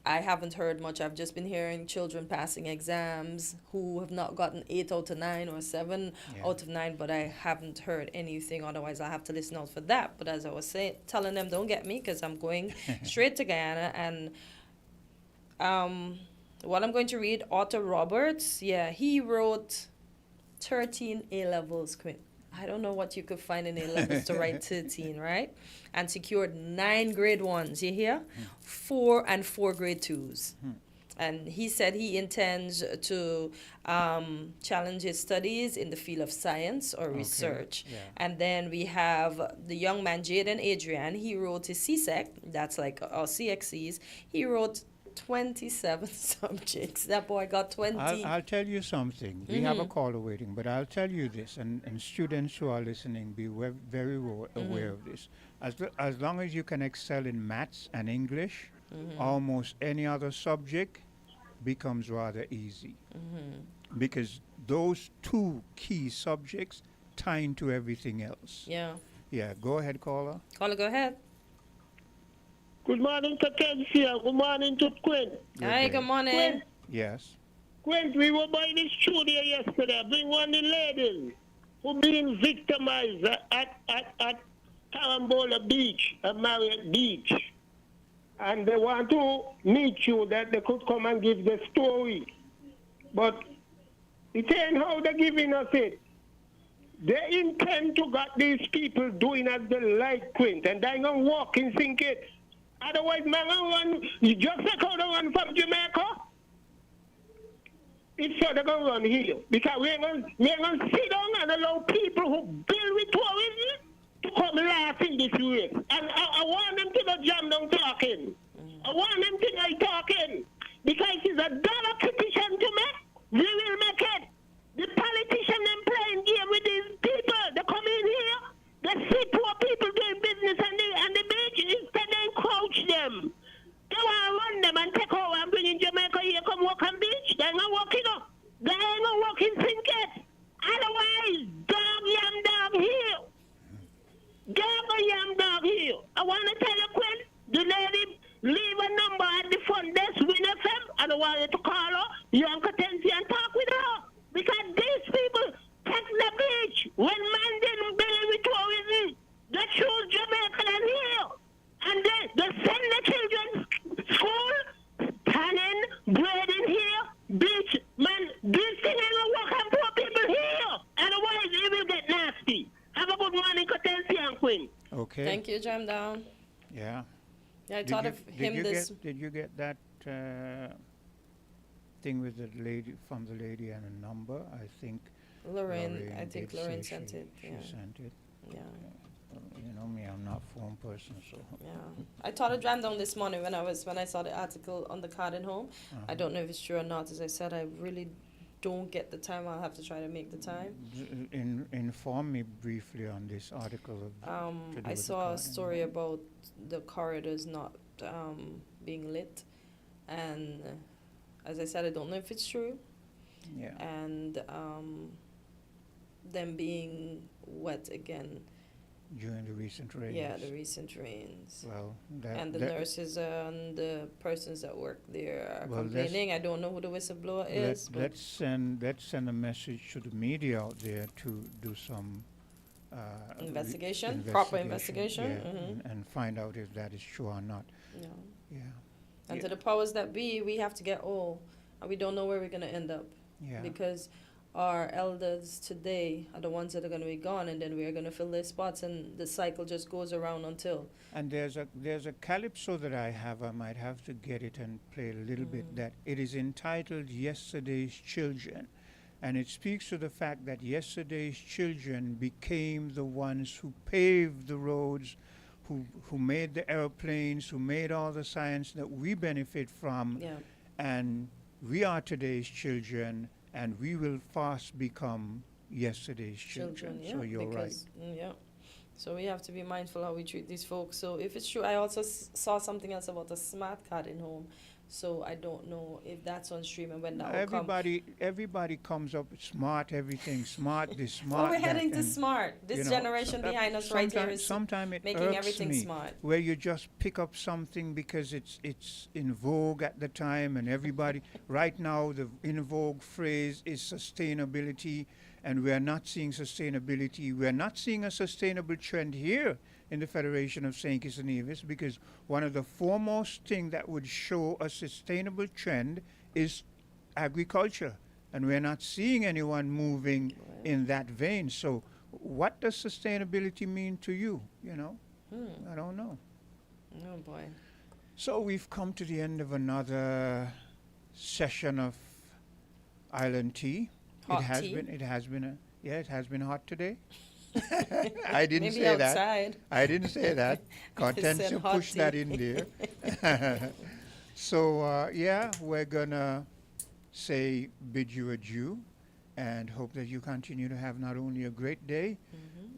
I haven't heard much. I've just been hearing children passing exams who have not gotten 8 out of 9 or 7 out of 9, but I haven't heard anything. Otherwise, I'll have to listen out for that. But as I was telling them, don't get me, because I'm going straight to Guyana. And what I'm going to read, Otto Roberts, he wrote 13 A-levels, Quinn. I don't know what you could find in A-levels to write 13, right? And secured 9 grade 1s, you hear? 4 and 4 grade 2s. And he said he intends to challenge his studies in the field of science or research. And then we have the young man, Jaden Adrian. He wrote his CSEC, that's like our CXCs. He wrote 27 subjects. That boy got 20. I'll tell you something. We have a caller waiting, but I'll tell you this, and students who are listening, be very aware of this. As long as you can excel in maths and English, almost any other subject becomes rather easy. Because those 2 key subjects tie into everything else. Yeah, go ahead, caller. Caller, go ahead. Good morning to Kensia. Good morning to Quinn. Hi, good morning. Quinn, yes. Quinn, we were by the studio yesterday. Bring one of the ladies who being victimized at Carambola Beach, at Marriott Beach. And they want to meet you, that they could come and give the story. But it ain't how they're giving us it. They intend to got these people doing as they like, Quinn, and they're going to walk and sink it. Otherwise, man, you just like how they run from Jamaica. It's so they're going to run here. Because we're going to sit down and allow people who build with tourism to come laugh in this way. And I want them to not jam down talking. I want them to not talking. Because it's a dollar petition to make. We will make it. The politician them playing game with these people. They come in here. They see poor people doing business and the beach. Instead they coach them. They want to run them and take over and bring in Jamaica here, come walk on beach. They ain't going to walk it up. They ain't going to walk in Sinkit. Otherwise, dog here. Dog here. I want to tell you, Quinn, the lady leave a number at the front desk, winnfm. I don't want you to call her. You and Katensi and talk with her. Because these people take the beach when man didn't build with tourism. They choose Jamaica and here. And they send the children school, tanning, bread in here, beach. Man, this thing ain't gonna work on poor people here. Otherwise, it will get nasty. Have a good morning, Katensi and Quinn. Okay. Thank you, Jam Down. Yeah. I thought of him this. Did you get that thing with the lady, from the lady and a number? I think Lorraine sent it. She sent it. Yeah. You know me, I'm not a phone person, so. Yeah. I thought of Jam Down this morning when I saw the article on the card at home. I don't know if it's true or not. As I said, I really don't get the time. I'll have to try to make the time. Inform me briefly on this article. I saw a story about the corridors not being lit, and as I said, I don't know if it's true. Yeah. And them being wet again. During the recent rains. Yeah, the recent rains. Well, and the nurses and the persons that work there are complaining. I don't know who the whistleblower is. Let's send a message to the media out there to do some investigation, proper investigation, and find out if that is true or not. Yeah. Yeah. And to the powers that be, we have to get all, and we don't know where we're going to end up. Yeah. Because our elders today are the ones that are going to be gone, and then we are going to fill their spots, and the cycle just goes around until. And there's a calypso that I have. I might have to get it and play a little bit. That it is entitled "Yesterday's Children," And it speaks to the fact that yesterday's children became the ones who paved the roads, who made the airplanes, who made all the science that we benefit from. Yeah. And we are today's children, and we will fast become yesterday's children. Yeah, So you're right. Yeah. So we have to be mindful how we treat these folks. So if it's true, I also saw something else about a smart card in home. So I don't know if that's on stream and when that will come. Everybody comes up with smart everything, smart this, smart Well, we're that, heading to and, smart. This generation behind us right here is making everything smart. Where you just pick up something because it's in vogue at the time, and everybody right now the in vogue phrase is sustainability, and we are not seeing sustainability. We are not seeing a sustainable trend here in the Federation of St. Kitts and Nevis, because one of the foremost thing that would show a sustainable trend is agriculture, and we're not seeing anyone moving in that vein. So what does sustainability mean to you? I don't know. Oh boy. So we've come to the end of another session of Island Tea. Hot tea. It has been hot today. I didn't Maybe say outside. that. I didn't say that. Content to push that in there. So, we're going to bid you adieu and hope that you continue to have not only a great day,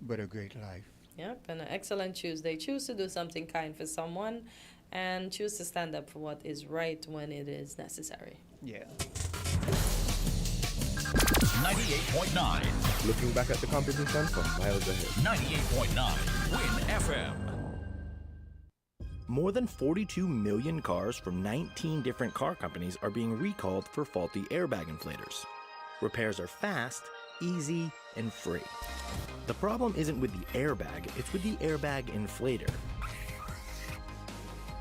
but a great life. Yep, and an excellent Tuesday. Choose to do something kind for someone and choose to stand up for what is right when it is necessary. Yeah. 98.9. Looking back at the competition from miles ahead. 98.9 Win FM. More than 42 million cars from 19 different car companies are being recalled for faulty airbag inflators. Repairs are fast, easy, and free. The problem isn't with the airbag, it's with the airbag inflator.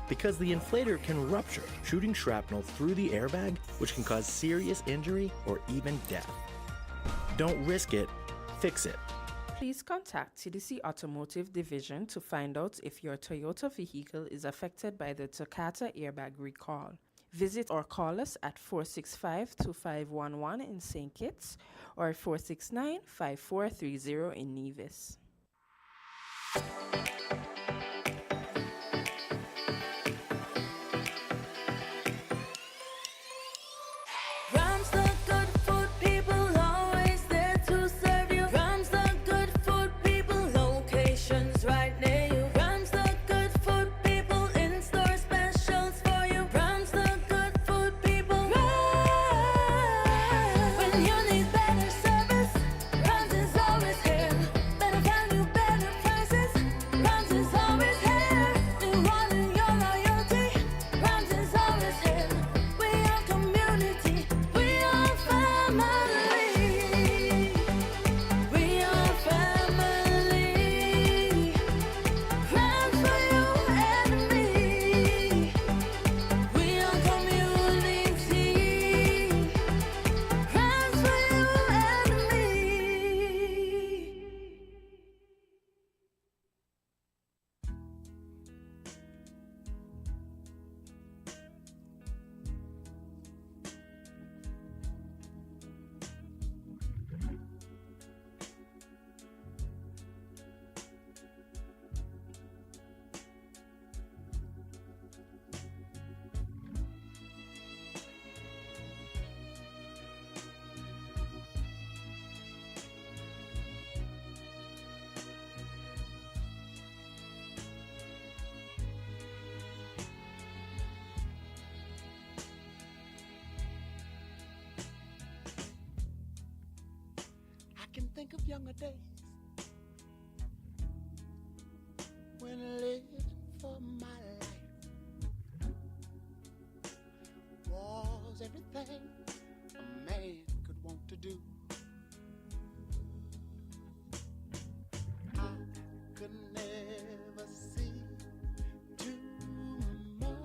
Because the inflator can rupture, shooting shrapnel through the airbag, which can cause serious injury or even death. Don't risk it, fix it. Please contact TDC Automotive Division to find out if your Toyota vehicle is affected by the Takata airbag recall. Visit or call us at 465-2511 in St. Kitts or 469-5430 in Nevis. Think of younger days when I lived for my life was everything a man could want to do. I could never see tomorrow.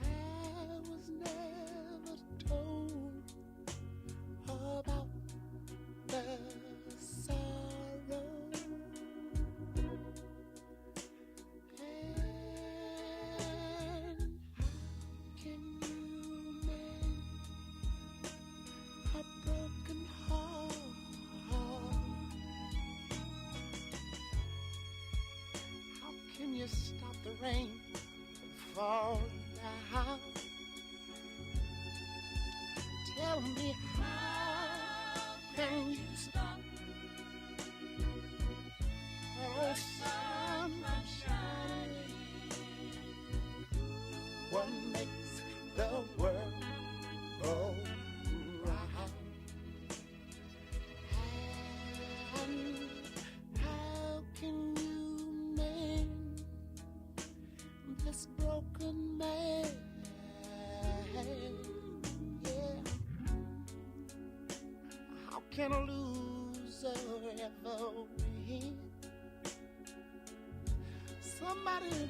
I was never told about the sorrow. And how can you you stop the rain from falling down? Tell me, how can you stop the sun from shining? What makes the world go round? And how can you mend this broken man? Yeah. How can a loser ever win? Somebody